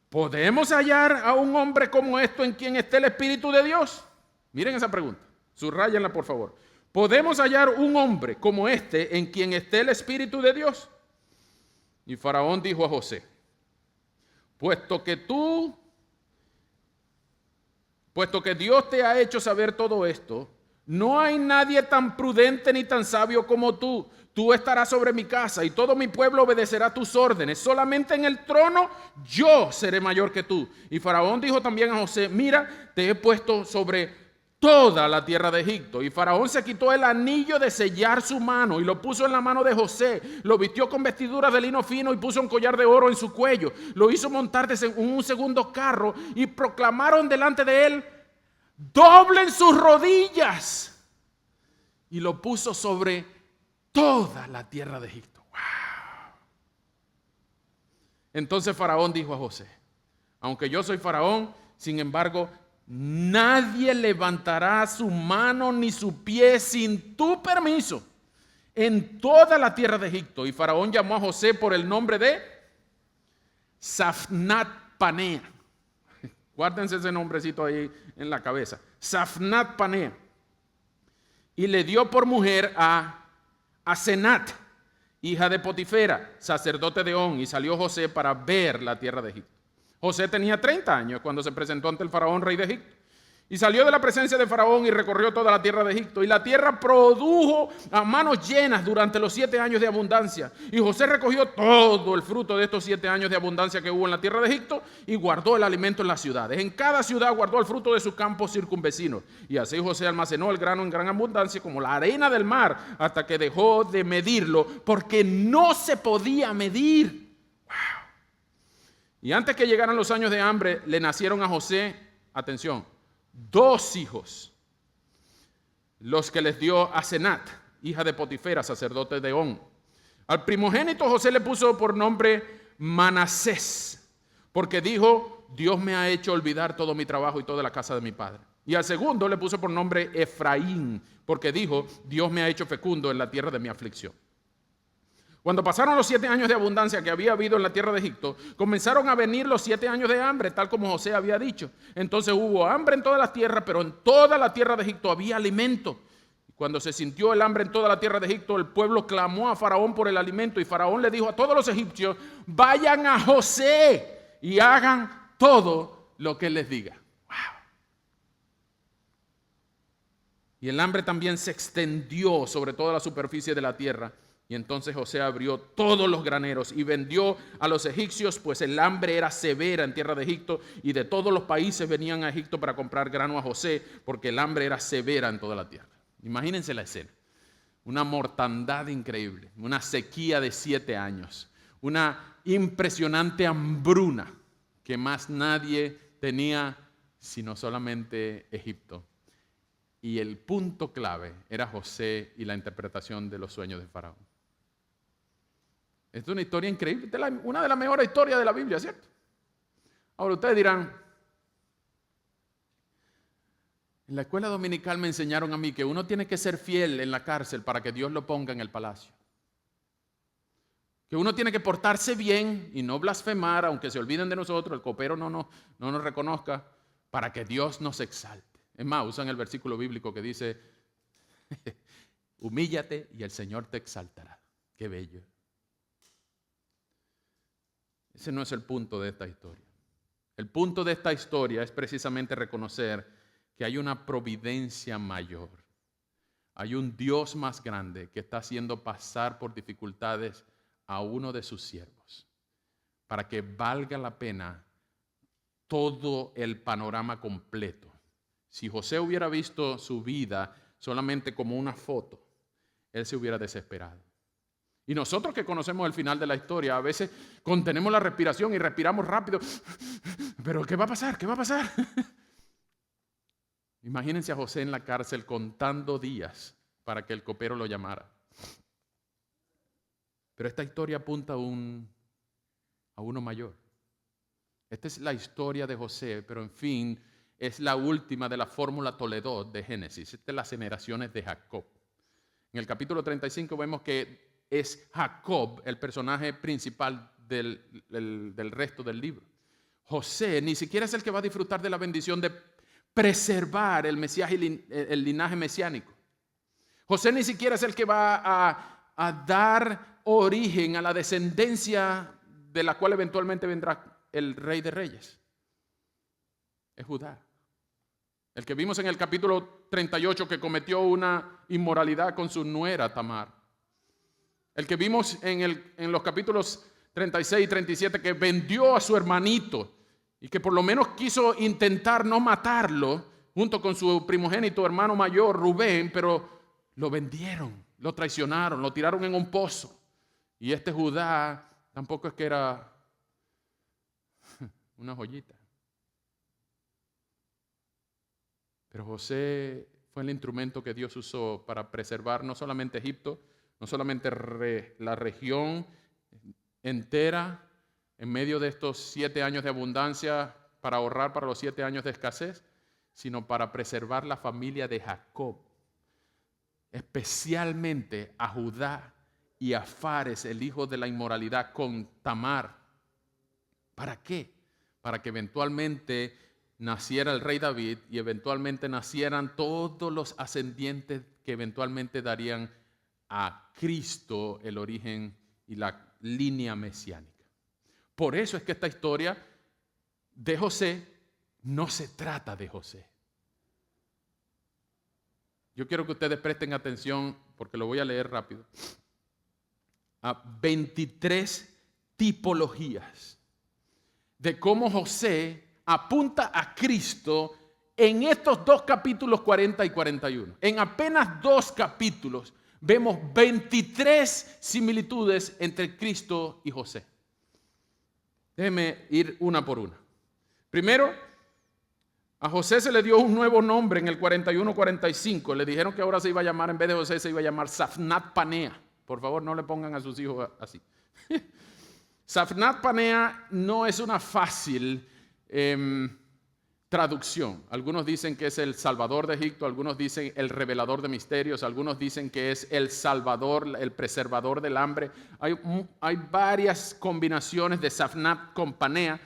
¿podemos hallar a un hombre como esto en quien esté el Espíritu de Dios? Miren esa pregunta, subrayenla por favor. ¿Podemos hallar un hombre como este en quien esté el Espíritu de Dios? Y Faraón dijo a José, puesto que Dios te ha hecho saber todo esto, no hay nadie tan prudente ni tan sabio como tú. Tú estarás sobre mi casa y todo mi pueblo obedecerá tus órdenes. Solamente en el trono yo seré mayor que tú. Y Faraón dijo también a José, mira, te he puesto sobre toda la tierra de Egipto. Y Faraón se quitó el anillo de sellar su mano y lo puso en la mano de José. Lo vistió con vestiduras de lino fino y puso un collar de oro en su cuello. Lo hizo montar en un segundo carro y proclamaron delante de él, doblen sus rodillas. Y lo puso sobre toda la tierra de Egipto. ¡Wow! Entonces Faraón dijo a José, aunque yo soy Faraón, sin embargo, nadie levantará su mano ni su pie sin tu permiso en toda la tierra de Egipto. Y Faraón llamó a José por el nombre de Safnat Panea. Guárdense ese nombrecito ahí en la cabeza. Safnat Panea. Y le dio por mujer a Asenat, hija de Potifera, sacerdote de On, y salió José para ver la tierra de Egipto. José tenía 30 años cuando se presentó ante el faraón, rey de Egipto. Y salió de la presencia de Faraón y recorrió toda la tierra de Egipto. Y la tierra produjo a manos llenas durante los 7 años de abundancia. Y José recogió todo el fruto de estos 7 años de abundancia que hubo en la tierra de Egipto y guardó el alimento en las ciudades. En cada ciudad guardó el fruto de sus campos circunvecinos. Y así José almacenó el grano en gran abundancia como la arena del mar hasta que dejó de medirlo porque no se podía medir. ¡Wow! Y antes que llegaran los años de hambre, le nacieron a José, atención, 2 hijos, los que les dio Asenat, hija de Potifera, sacerdote de On. Al primogénito José le puso por nombre Manasés, porque dijo, Dios me ha hecho olvidar todo mi trabajo y toda la casa de mi padre. Y al segundo le puso por nombre Efraín, porque dijo, Dios me ha hecho fecundo en la tierra de mi aflicción. Cuando pasaron los 7 años de abundancia que había habido en la tierra de Egipto, comenzaron a venir los 7 años de hambre, tal como José había dicho. Entonces hubo hambre en toda la tierra, pero en toda la tierra de Egipto había alimento. Cuando se sintió el hambre en toda la tierra de Egipto, el pueblo clamó a Faraón por el alimento y Faraón le dijo a todos los egipcios, vayan a José y hagan todo lo que él les diga. Wow. Y el hambre también se extendió sobre toda la superficie de la tierra. Y entonces José abrió todos los graneros y vendió a los egipcios, pues el hambre era severa en tierra de Egipto y de todos los países venían a Egipto para comprar grano a José, porque el hambre era severa en toda la tierra. Imagínense la escena, una mortandad increíble, una sequía de 7 años, una impresionante hambruna que más nadie tenía sino solamente Egipto. Y el punto clave era José y la interpretación de los sueños de Faraón. Esta es una historia increíble, una de las mejores historias de la Biblia, ¿cierto? Ahora ustedes dirán, en la escuela dominical me enseñaron a mí que uno tiene que ser fiel en la cárcel para que Dios lo ponga en el palacio. Que uno tiene que portarse bien y no blasfemar, aunque se olviden de nosotros, el copero no nos reconozca, para que Dios nos exalte. Es más, usan el versículo bíblico que dice, humíllate y el Señor te exaltará. Qué bello. Ese no es el punto de esta historia. El punto de esta historia es precisamente reconocer que hay una providencia mayor. Hay un Dios más grande que está haciendo pasar por dificultades a uno de sus siervos para que valga la pena todo el panorama completo. Si José hubiera visto su vida solamente como una foto, él se hubiera desesperado. Y nosotros que conocemos el final de la historia, a veces contenemos la respiración y respiramos rápido. ¿Pero qué va a pasar? ¿Qué va a pasar? Imagínense a José en la cárcel contando días para que el copero lo llamara. Pero esta historia apunta a uno mayor. Esta es la historia de José, pero en fin, es la última de la fórmula Toledot de Génesis. Estas son las generaciones de Jacob. En el capítulo 35 vemos que es Jacob el personaje principal del resto del libro. José ni siquiera es el que va a disfrutar de la bendición de preservar el linaje mesiánico. José ni siquiera es el que va a dar origen a la descendencia de la cual eventualmente vendrá el rey de reyes. Es Judá. El que vimos en el capítulo 38 que cometió una inmoralidad con su nuera Tamar. El que vimos en los capítulos 36 y 37 que vendió a su hermanito y que por lo menos quiso intentar no matarlo junto con su primogénito hermano mayor Rubén, pero lo vendieron, lo traicionaron, lo tiraron en un pozo. Y este Judá tampoco es que era una joyita. Pero José fue el instrumento que Dios usó para preservar no solamente Egipto, no solamente la región entera en medio de estos 7 años de abundancia para ahorrar para los 7 años de escasez, sino para preservar la familia de Jacob, especialmente a Judá y a Fares, el hijo de la inmoralidad, con Tamar. ¿Para qué? Para que eventualmente naciera el rey David y eventualmente nacieran todos los ascendientes que eventualmente darían a Cristo el origen y la línea mesiánica. Por eso es que esta historia de José no se trata de José. Yo quiero que ustedes presten atención, porque lo voy a leer rápido, a 23 tipologías de cómo José apunta a Cristo en estos dos capítulos 40 y 41. En apenas 2 capítulos vemos 23 similitudes entre Cristo y José. Déjenme ir una por una. Primero, a José se le dio un nuevo nombre en el 41-45. Le dijeron que ahora se iba a llamar, en vez de José, se iba a llamar Safnat Panea. Por favor, no le pongan a sus hijos así. Safnat Panea no es una fácil traducción. Algunos dicen que es el Salvador de Egipto, algunos dicen el revelador de misterios, algunos dicen que es el Salvador, el preservador del hambre. Hay varias combinaciones de Safnat con Panea,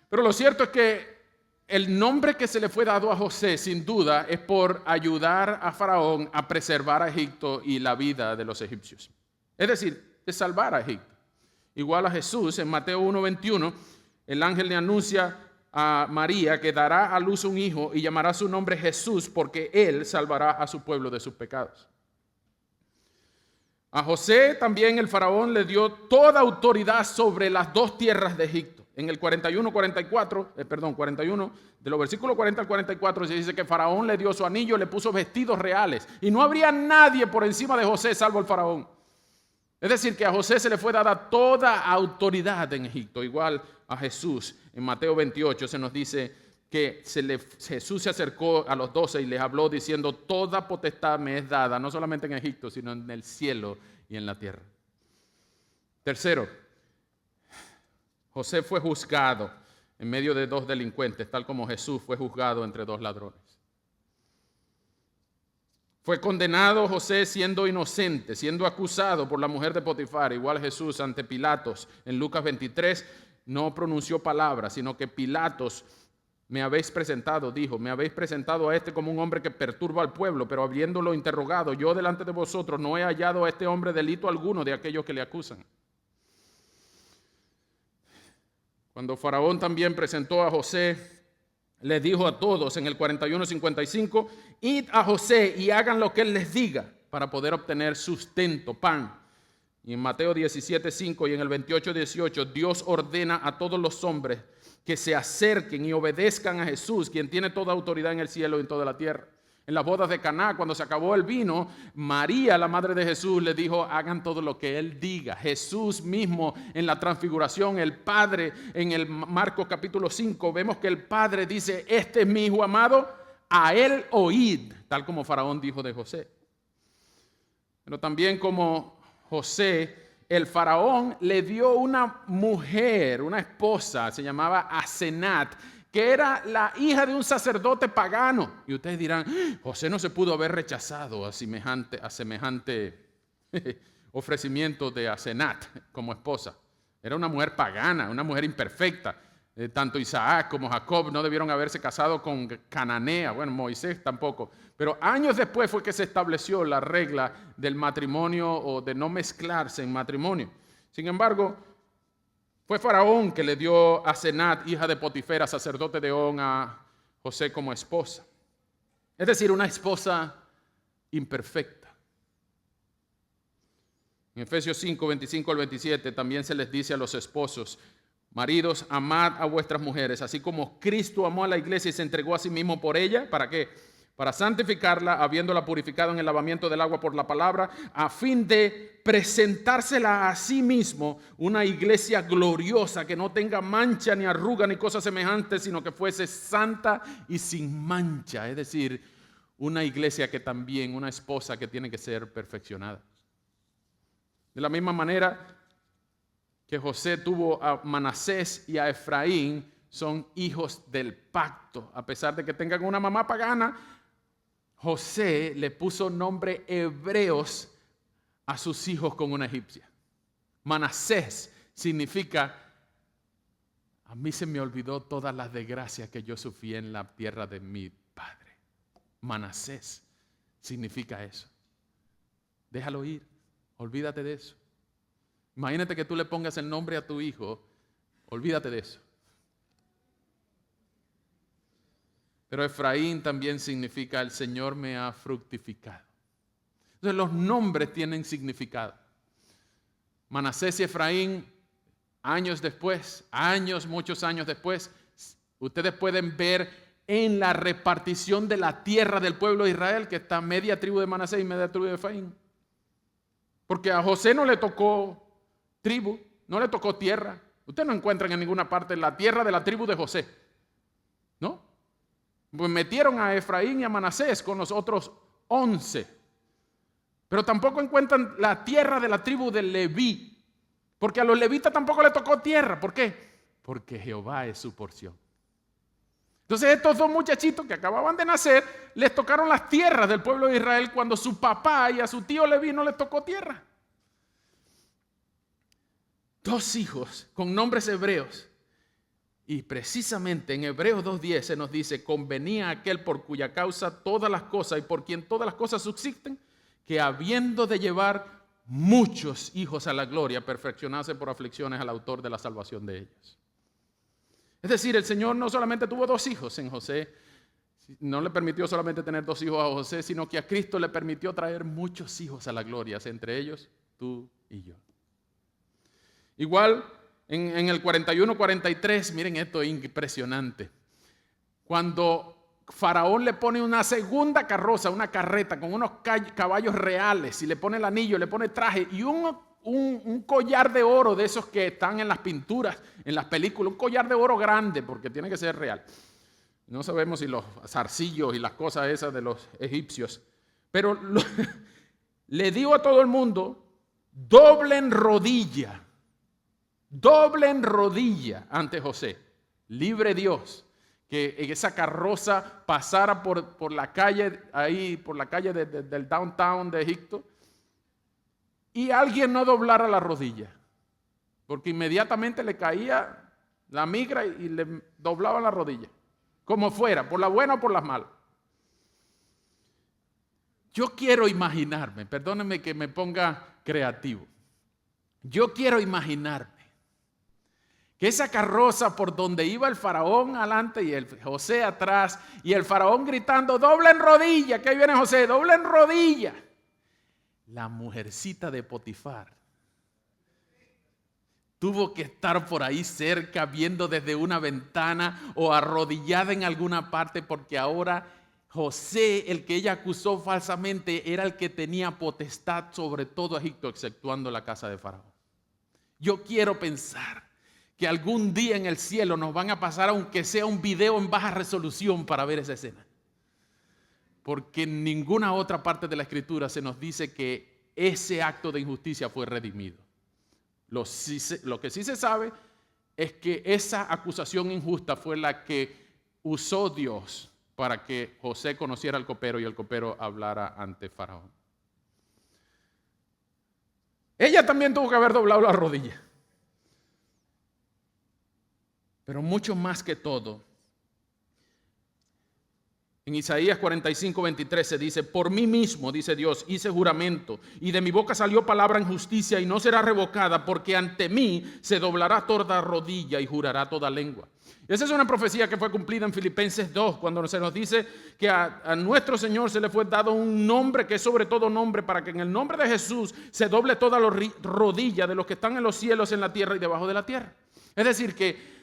pero lo cierto es que el nombre que se le fue dado a José, sin duda, es por ayudar a Faraón a preservar a Egipto y la vida de los egipcios. Es decir, de salvar a Egipto. Igual a Jesús, en Mateo 1:21, el ángel le anuncia a María que dará a luz un hijo y llamará su nombre Jesús porque él salvará a su pueblo de sus pecados. A José también el faraón le dio toda autoridad sobre las 2 tierras de Egipto. En el 41, de los versículos 40 al 44 se dice que Faraón le dio su anillo, le puso vestidos reales y no habría nadie por encima de José salvo el faraón. Es decir, que a José se le fue dada toda autoridad en Egipto. Igual a Jesús, en Mateo 28 se nos dice que Jesús se acercó a los 12 y les habló diciendo: toda potestad me es dada, no solamente en Egipto, sino en el cielo y en la tierra. Tercero, José fue juzgado en medio de 2 delincuentes, tal como Jesús fue juzgado entre 2 ladrones. Fue condenado José siendo inocente, siendo acusado por la mujer de Potifar, igual Jesús ante Pilatos. En Lucas 23 no pronunció palabras, sino que Pilatos: me habéis presentado, dijo, me habéis presentado a este como un hombre que perturba al pueblo, pero habiéndolo interrogado yo delante de vosotros, no he hallado a este hombre delito alguno de aquellos que le acusan. Cuando Faraón también presentó a José, le dijo a todos en el 41:55, id a José y hagan lo que él les diga para poder obtener sustento, pan. Y en Mateo 17:5 y en el 28:18, Dios ordena a todos los hombres que se acerquen y obedezcan a Jesús, quien tiene toda autoridad en el cielo y en toda la tierra. En las bodas de Caná, cuando se acabó el vino, María, la madre de Jesús, le dijo: hagan todo lo que él diga. Jesús mismo en la transfiguración, el Padre, en el Marcos capítulo 5, vemos que el Padre dice: este es mi hijo amado, a él oíd, tal como Faraón dijo de José. Pero también como José, el Faraón le dio una mujer, una esposa, se llamaba Asenat, que era la hija de un sacerdote pagano. Y ustedes dirán: José no se pudo haber rechazado a semejante ofrecimiento de Asenat como esposa. Era una mujer pagana, una mujer imperfecta. Tanto Isaac como Jacob no debieron haberse casado con Cananea. Bueno, Moisés tampoco. Pero años después fue que se estableció la regla del matrimonio o de no mezclarse en matrimonio. Sin embargo, fue Faraón que le dio a Asenat, hija de Potifera, sacerdote de On, a José como esposa. Es decir, una esposa imperfecta. En Efesios 5, 25 al 27 también se les dice a los esposos: maridos, amad a vuestras mujeres, así como Cristo amó a la iglesia y se entregó a sí mismo por ella. ¿Para qué? Para santificarla, habiéndola purificado en el lavamiento del agua por la palabra, a fin de presentársela a sí mismo una iglesia gloriosa, que no tenga mancha ni arruga ni cosa semejante, sino que fuese santa y sin mancha. Es decir, una iglesia que también, una esposa que tiene que ser perfeccionada. De la misma manera que José tuvo a Manasés y a Efraín, son hijos del pacto. A pesar de que tengan una mamá pagana, José le puso nombre hebreos a sus hijos con una egipcia. Manasés significa a mí se me olvidó todas las desgracias que yo sufrí en la tierra de mi padre. Manasés significa eso. Déjalo ir, olvídate de eso. Imagínate que tú le pongas el nombre a tu hijo, olvídate de eso. Pero Efraín también significa el Señor me ha fructificado. Entonces los nombres tienen significado. Manasés y Efraín, muchos años después, ustedes pueden ver en la repartición de la tierra del pueblo de Israel que está media tribu de Manasés y media tribu de Efraín. Porque a José no le tocó tribu, no le tocó tierra. Ustedes no encuentran en ninguna parte la tierra de la tribu de José, ¿no? Pues metieron a Efraín y a Manasés con los otros 11. Pero tampoco encuentran la tierra de la tribu de Leví. Porque a los levitas tampoco le tocó tierra. ¿Por qué? Porque Jehová es su porción. Entonces estos dos muchachitos que acababan de nacer, les tocaron las tierras del pueblo de Israel cuando su papá y a su tío Leví no les tocó tierra. Dos hijos con nombres hebreos. Y precisamente en Hebreos 2:10 se nos dice, convenía aquel por cuya causa todas las cosas y por quien todas las cosas subsisten, que habiendo de llevar muchos hijos a la gloria, perfeccionase por aflicciones al autor de la salvación de ellos. Es decir, el Señor no solamente tuvo dos hijos en José, no le permitió solamente tener dos hijos a José, sino que a Cristo le permitió traer muchos hijos a la gloria, entre ellos tú y yo. Igual, en el 41-43, miren esto, es impresionante. Cuando Faraón le pone una segunda carroza, una carreta con unos caballos reales y le pone el anillo, le pone traje y un collar de oro de esos que están en las pinturas, en las películas, un collar de oro grande porque tiene que ser real. No sabemos si los zarcillos y las cosas esas de los egipcios, pero le digo a todo el mundo, doblen rodilla ante José. Libre Dios que esa carroza pasara por la calle ahí, por la calle del downtown de Egipto y alguien no doblara la rodilla, porque inmediatamente le caía la migra y le doblaban la rodilla, como fuera, por la buena o por las malas. Yo quiero imaginarme, perdónenme que me ponga creativo, yo quiero imaginarme que esa carroza por donde iba el faraón adelante y el José atrás, y el faraón gritando, doblen rodilla, que ahí viene José, doblen rodilla. La mujercita de Potifar tuvo que estar por ahí cerca viendo desde una ventana o arrodillada en alguna parte, porque ahora José, el que ella acusó falsamente, era el que tenía potestad sobre todo Egipto, exceptuando la casa de Faraón. Yo quiero pensar que algún día en el cielo nos van a pasar, aunque sea un video en baja resolución, para ver esa escena. Porque en ninguna otra parte de la Escritura se nos dice que ese acto de injusticia fue redimido. Lo que sí se sabe es que esa acusación injusta fue la que usó Dios para que José conociera al copero y el copero hablara ante Faraón. Ella también tuvo que haber doblado la rodilla. Pero mucho más que todo, en Isaías 45:23 se dice, por mí mismo, dice Dios, hice juramento, y de mi boca salió palabra en justicia y no será revocada, porque ante mí se doblará toda rodilla y jurará toda lengua. Esa es una profecía que fue cumplida en Filipenses 2, cuando se nos dice que a nuestro Señor se le fue dado un nombre que es sobre todo nombre, para que en el nombre de Jesús se doble toda la rodilla de los que están en los cielos, en la tierra y debajo de la tierra. Es decir que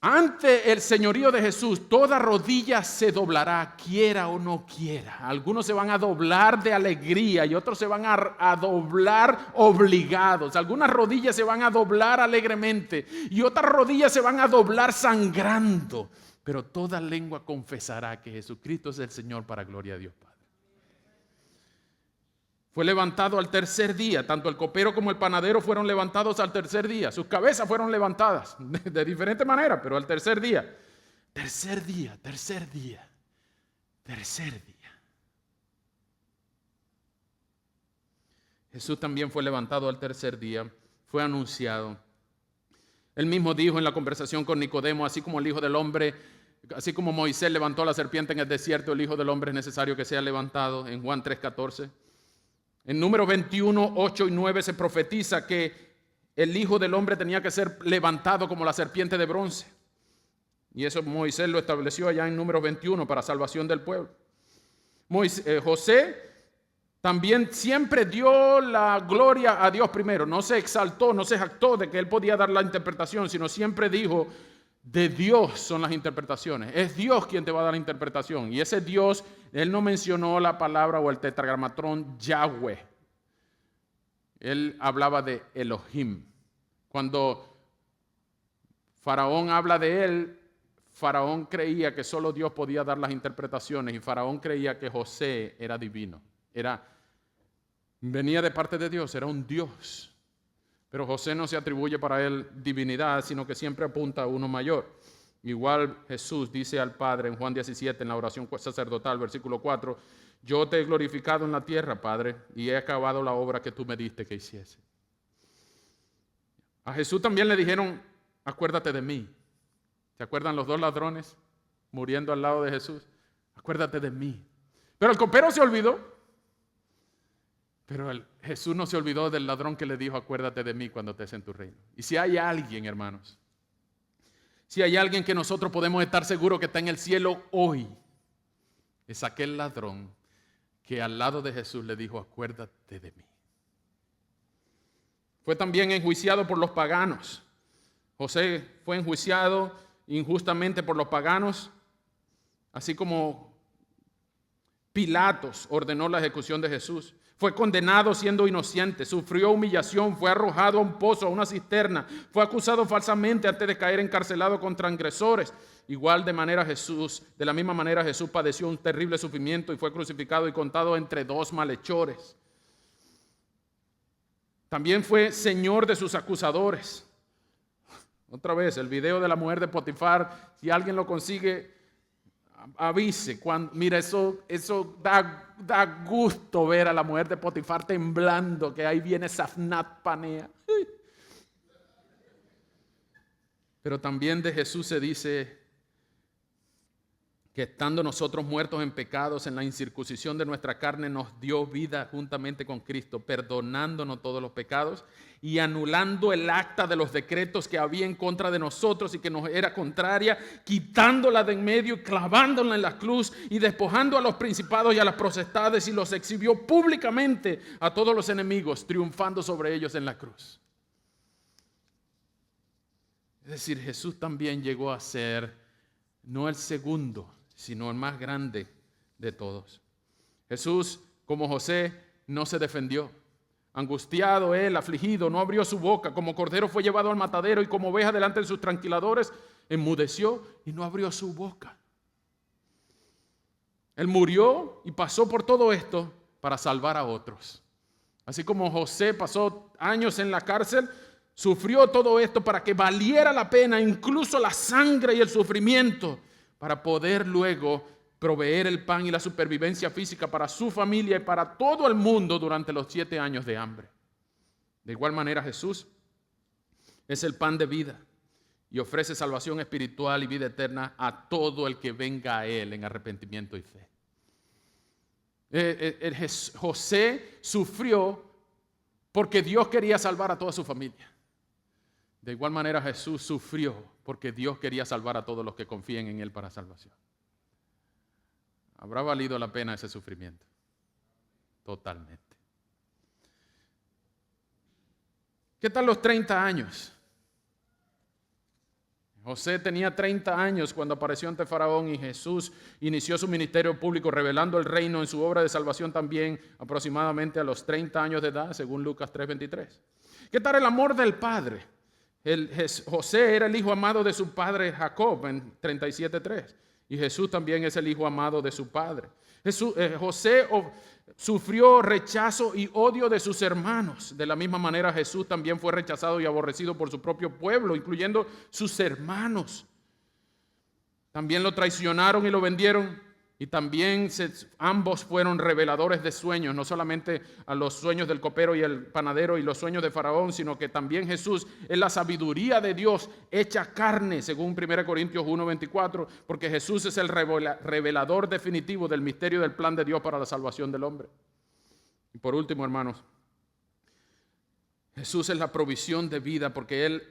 ante el señorío de Jesús, toda rodilla se doblará, quiera o no quiera. Algunos se van a doblar de alegría y otros se van a doblar obligados. Algunas rodillas se van a doblar alegremente y otras rodillas se van a doblar sangrando. Pero toda lengua confesará que Jesucristo es el Señor, para gloria a Dios Padre. Fue levantado al tercer día. Tanto el copero como el panadero fueron levantados al tercer día. Sus cabezas fueron levantadas de diferente manera, pero al tercer día. Tercer día. Jesús también fue levantado al tercer día. Fue anunciado. Él mismo dijo en la conversación con Nicodemo, así como el Hijo del Hombre, así como Moisés levantó a la serpiente en el desierto, el Hijo del Hombre es necesario que sea levantado, en Juan 3:14. En Números 21, 8 y 9 se profetiza que el Hijo del Hombre tenía que ser levantado como la serpiente de bronce. Y eso Moisés lo estableció allá en Números 21 para salvación del pueblo. José también siempre dio la gloria a Dios primero. No se exaltó, no se jactó de que él podía dar la interpretación, sino siempre dijo, de Dios son las interpretaciones. Es Dios quien te va a dar la interpretación. Y ese Dios, él no mencionó la palabra o el tetragramatrón Yahweh. Él hablaba de Elohim. Cuando Faraón habla de él, Faraón creía que solo Dios podía dar las interpretaciones y Faraón creía que José era divino. Venía de parte de Dios, era un Dios. Pero José no se atribuye para él divinidad, sino que siempre apunta a uno mayor. Igual Jesús dice al Padre en Juan 17, en la oración sacerdotal, versículo 4, yo te he glorificado en la tierra, Padre, y he acabado la obra que tú me diste que hiciese. A Jesús también le dijeron, acuérdate de mí. ¿Se acuerdan los dos ladrones muriendo al lado de Jesús? Acuérdate de mí. Pero el copero se olvidó. Pero Jesús no se olvidó del ladrón que le dijo, acuérdate de mí cuando estés en tu reino. Y si hay alguien, hermanos, si hay alguien que nosotros podemos estar seguros que está en el cielo hoy, es aquel ladrón que al lado de Jesús le dijo, acuérdate de mí. Fue también enjuiciado por los paganos. José fue enjuiciado injustamente por los paganos, así como Pilatos ordenó la ejecución de Jesús. Fue condenado siendo inocente, sufrió humillación, fue arrojado a un pozo, a una cisterna, fue acusado falsamente antes de caer encarcelado con transgresores. De la misma manera Jesús padeció un terrible sufrimiento y fue crucificado y contado entre dos malhechores. También fue señor de sus acusadores. Otra vez, el video de la mujer de Potifar, si alguien lo consigue, avise. Mira, eso da gusto ver a la mujer de Potifar temblando, que ahí viene Safnat Panea. Pero también de Jesús se dice que estando nosotros muertos en pecados, en la incircuncisión de nuestra carne, nos dio vida juntamente con Cristo, perdonándonos todos los pecados y anulando el acta de los decretos que había en contra de nosotros y que nos era contraria, quitándola de en medio y clavándola en la cruz y despojando a los principados y a las potestades y los exhibió públicamente a todos los enemigos, triunfando sobre ellos en la cruz. Es decir, Jesús también llegó a ser no el segundo, sino el más grande de todos. Jesús, como José, no se defendió. Angustiado él, afligido, no abrió su boca. Como cordero fue llevado al matadero y como oveja delante de sus tranquiladores, enmudeció y no abrió su boca. Él murió y pasó por todo esto para salvar a otros. Así como José pasó años en la cárcel, sufrió todo esto para que valiera la pena, incluso la sangre y el sufrimiento, para poder luego proveer el pan y la supervivencia física para su familia y para todo el mundo durante los 7 años de hambre. De igual manera, Jesús es el pan de vida y ofrece salvación espiritual y vida eterna a todo el que venga a Él en arrepentimiento y fe. José sufrió porque Dios quería salvar a toda su familia. De igual manera Jesús sufrió porque Dios quería salvar a todos los que confíen en Él para salvación. ¿Habrá valido la pena ese sufrimiento? Totalmente. ¿Qué tal los 30 años? José tenía 30 años cuando apareció ante Faraón y Jesús inició su ministerio público revelando el reino en su obra de salvación también aproximadamente a los 30 años de edad, según Lucas 3:23. ¿Qué tal el amor del Padre? José era el hijo amado de su padre Jacob en 37:3 y Jesús también es el hijo amado de su padre. José sufrió rechazo y odio de sus hermanos. De la misma manera Jesús también fue rechazado y aborrecido por su propio pueblo, incluyendo sus hermanos. También lo traicionaron y lo vendieron y también ambos fueron reveladores de sueños, no solamente a los sueños del copero y el panadero y los sueños de Faraón, sino que también Jesús es la sabiduría de Dios hecha carne, según 1 Corintios 1:24, porque Jesús es el revelador definitivo del misterio del plan de Dios para la salvación del hombre. Y por último, hermanos, Jesús es la provisión de vida porque Él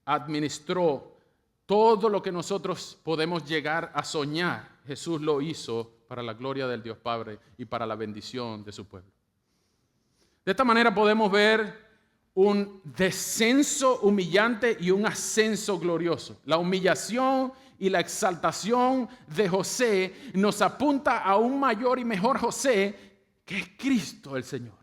administró todo lo que nosotros podemos llegar a soñar. Jesús lo hizo para la gloria del Dios Padre y para la bendición de su pueblo. De esta manera podemos ver un descenso humillante y un ascenso glorioso. La humillación y la exaltación de José nos apunta a un mayor y mejor José, que es Cristo el Señor.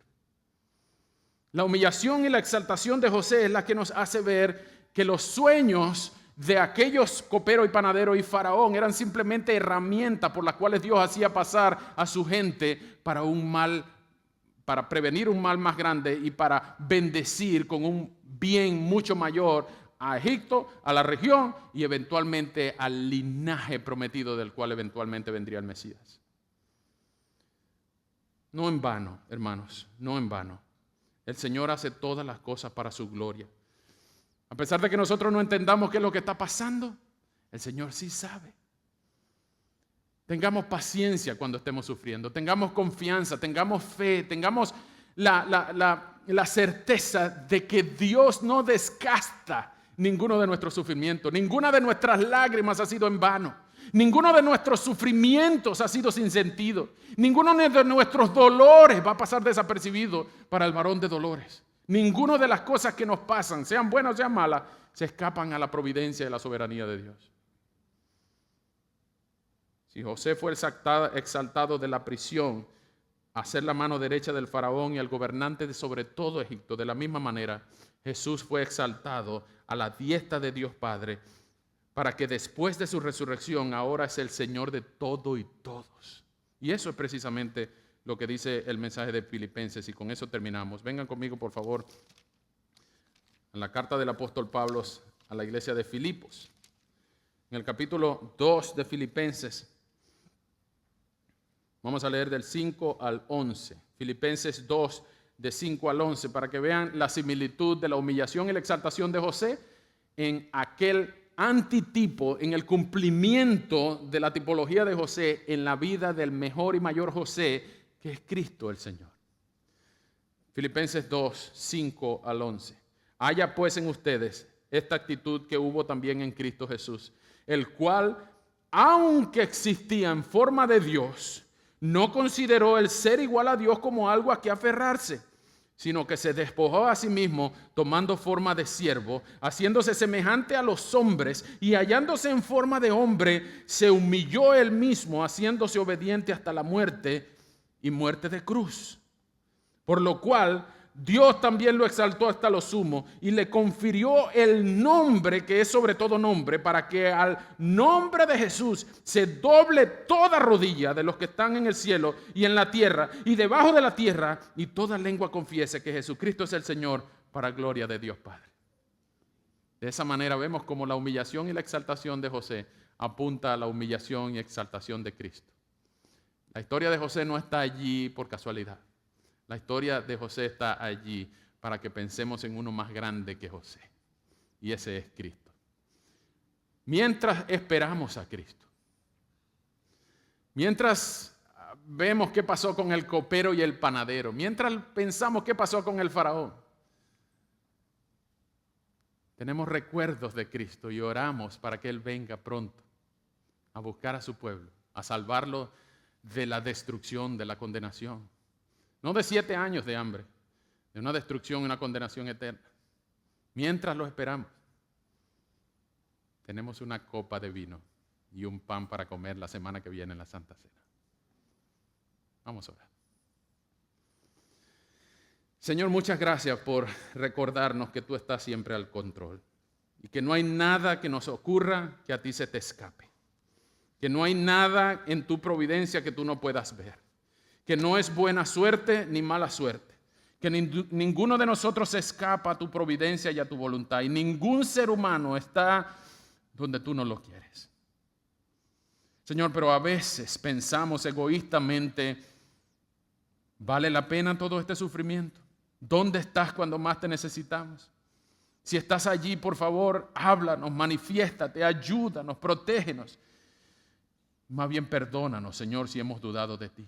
La humillación y la exaltación de José es la que nos hace ver que los sueños de aquellos coperos y panaderos y Faraón eran simplemente herramientas por las cuales Dios hacía pasar a su gente para un mal, para prevenir un mal más grande y para bendecir con un bien mucho mayor a Egipto, a la región y eventualmente al linaje prometido del cual eventualmente vendría el Mesías. No en vano, hermanos, no en vano. El Señor hace todas las cosas para su gloria. A pesar de que nosotros no entendamos qué es lo que está pasando, el Señor sí sabe. Tengamos paciencia cuando estemos sufriendo, tengamos confianza, tengamos fe, tengamos la certeza de que Dios no desgasta ninguno de nuestros sufrimientos, ninguna de nuestras lágrimas ha sido en vano, ninguno de nuestros sufrimientos ha sido sin sentido, ninguno de nuestros dolores va a pasar desapercibido para el varón de dolores. Ninguna de las cosas que nos pasan, sean buenas o sean malas, se escapan a la providencia y la soberanía de Dios. Si José fue exaltado de la prisión a ser la mano derecha del faraón y al gobernante de sobre todo Egipto, de la misma manera, Jesús fue exaltado a la diestra de Dios Padre, para que después de su resurrección ahora es el Señor de todo y todos. Y eso es precisamente lo que dice el mensaje de Filipenses, y con eso terminamos. Vengan conmigo, por favor, a la carta del apóstol Pablo a la iglesia de Filipos. En el capítulo 2 de Filipenses, vamos a leer del 5 al 11. Filipenses 2, de 5 al 11, para que vean la similitud de la humillación y la exaltación de José en aquel antitipo, en el cumplimiento de la tipología de José en la vida del mejor y mayor José, que es Cristo el Señor. Filipenses 2, 5 al 11. Haya pues en ustedes esta actitud que hubo también en Cristo Jesús, el cual, aunque existía en forma de Dios, no consideró el ser igual a Dios como algo a que aferrarse, sino que se despojó a sí mismo, tomando forma de siervo, haciéndose semejante a los hombres, y hallándose en forma de hombre, se humilló él mismo, haciéndose obediente hasta la muerte y muerte de cruz. Por lo cual Dios también lo exaltó hasta lo sumo y le confirió el nombre que es sobre todo nombre, para que al nombre de Jesús se doble toda rodilla de los que están en el cielo y en la tierra y debajo de la tierra, y toda lengua confiese que Jesucristo es el Señor, para gloria de Dios Padre. De esa manera vemos como la humillación y la exaltación de José apunta a la humillación y exaltación de Cristo. La historia de José no está allí por casualidad. La historia de José está allí para que pensemos en uno más grande que José. Y ese es Cristo. Mientras esperamos a Cristo, mientras vemos qué pasó con el copero y el panadero, mientras pensamos qué pasó con el faraón, tenemos recuerdos de Cristo y oramos para que Él venga pronto a buscar a su pueblo, a salvarlo de la destrucción, de la condenación. No de 7 años de hambre, de una destrucción y una condenación eterna. Mientras lo esperamos, tenemos una copa de vino y un pan para comer la semana que viene en la Santa Cena. Vamos a orar. Señor, muchas gracias por recordarnos que tú estás siempre al control y que no hay nada que nos ocurra que a ti se te escape. Que no hay nada en tu providencia que tú no puedas ver, que no es buena suerte ni mala suerte, que ninguno de nosotros se escapa a tu providencia y a tu voluntad, y ningún ser humano está donde tú no lo quieres. Señor, pero a veces pensamos egoístamente, ¿vale la pena todo este sufrimiento? ¿Dónde estás cuando más te necesitamos? Si estás allí, por favor, háblanos, manifiéstate, ayúdanos, protégenos. Más bien perdónanos, Señor, si hemos dudado de ti.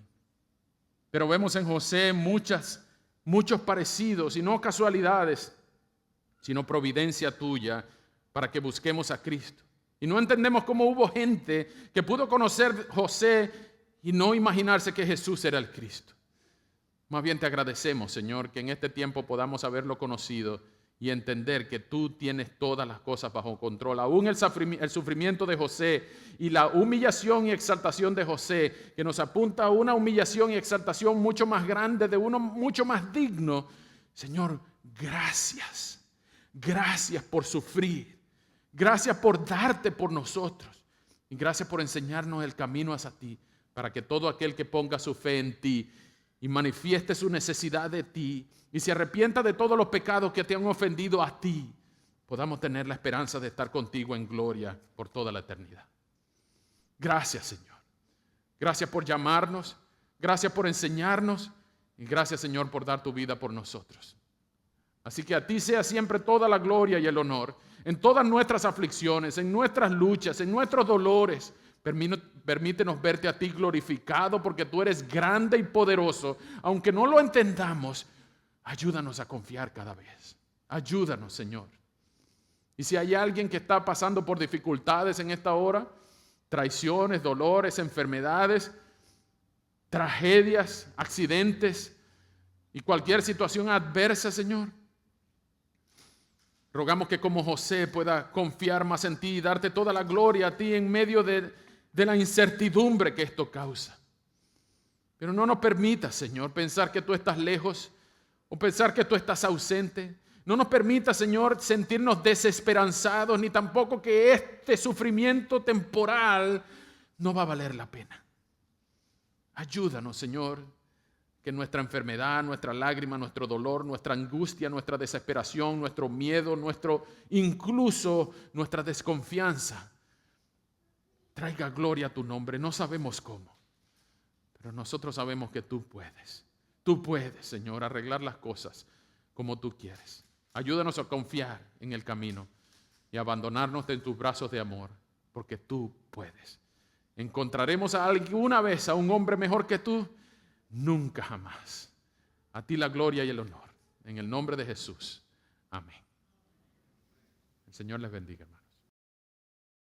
Pero vemos en José muchos parecidos, y no casualidades, sino providencia tuya para que busquemos a Cristo. Y no entendemos cómo hubo gente que pudo conocer José y no imaginarse que Jesús era el Cristo. Más bien te agradecemos, Señor, que en este tiempo podamos haberlo conocido y entender que tú tienes todas las cosas bajo control. Aún el sufrimiento de José y la humillación y exaltación de José, que nos apunta a una humillación y exaltación mucho más grande, de uno mucho más digno. Señor, gracias. Gracias por sufrir. Gracias por darte por nosotros. Y gracias por enseñarnos el camino hacia ti, para que todo aquel que ponga su fe en ti y manifieste su necesidad de ti y se arrepienta de todos los pecados que te han ofendido a ti, podamos tener la esperanza de estar contigo en gloria por toda la eternidad. Gracias, Señor. Gracias por llamarnos. Gracias por enseñarnos. Y gracias, Señor, por dar tu vida por nosotros. Así que a ti sea siempre toda la gloria y el honor en todas nuestras aflicciones, en nuestras luchas, en nuestros dolores. Permítenos verte a ti glorificado, porque tú eres grande y poderoso. Aunque no lo entendamos, ayúdanos a confiar cada vez. Ayúdanos, Señor. Y si hay alguien que está pasando por dificultades en esta hora, traiciones, dolores, enfermedades, tragedias, accidentes y cualquier situación adversa, Señor, rogamos que como José pueda confiar más en ti y darte toda la gloria a ti en medio de la incertidumbre que esto causa. Pero no nos permitas, Señor, pensar que tú estás lejos o pensar que tú estás ausente. No nos permitas, Señor, sentirnos desesperanzados, ni tampoco que este sufrimiento temporal no va a valer la pena. Ayúdanos, Señor, que nuestra enfermedad, nuestra lágrima, nuestro dolor, nuestra angustia, nuestra desesperación, nuestro miedo, incluso nuestra desconfianza, traiga gloria a tu nombre. No sabemos cómo, pero nosotros sabemos que tú puedes. Tú puedes, Señor, arreglar las cosas como tú quieres. Ayúdanos a confiar en el camino y abandonarnos en tus brazos de amor, porque tú puedes. ¿Encontraremos alguna vez a un hombre mejor que tú? Nunca jamás. A ti la gloria y el honor. En el nombre de Jesús. Amén. El Señor les bendiga, hermano.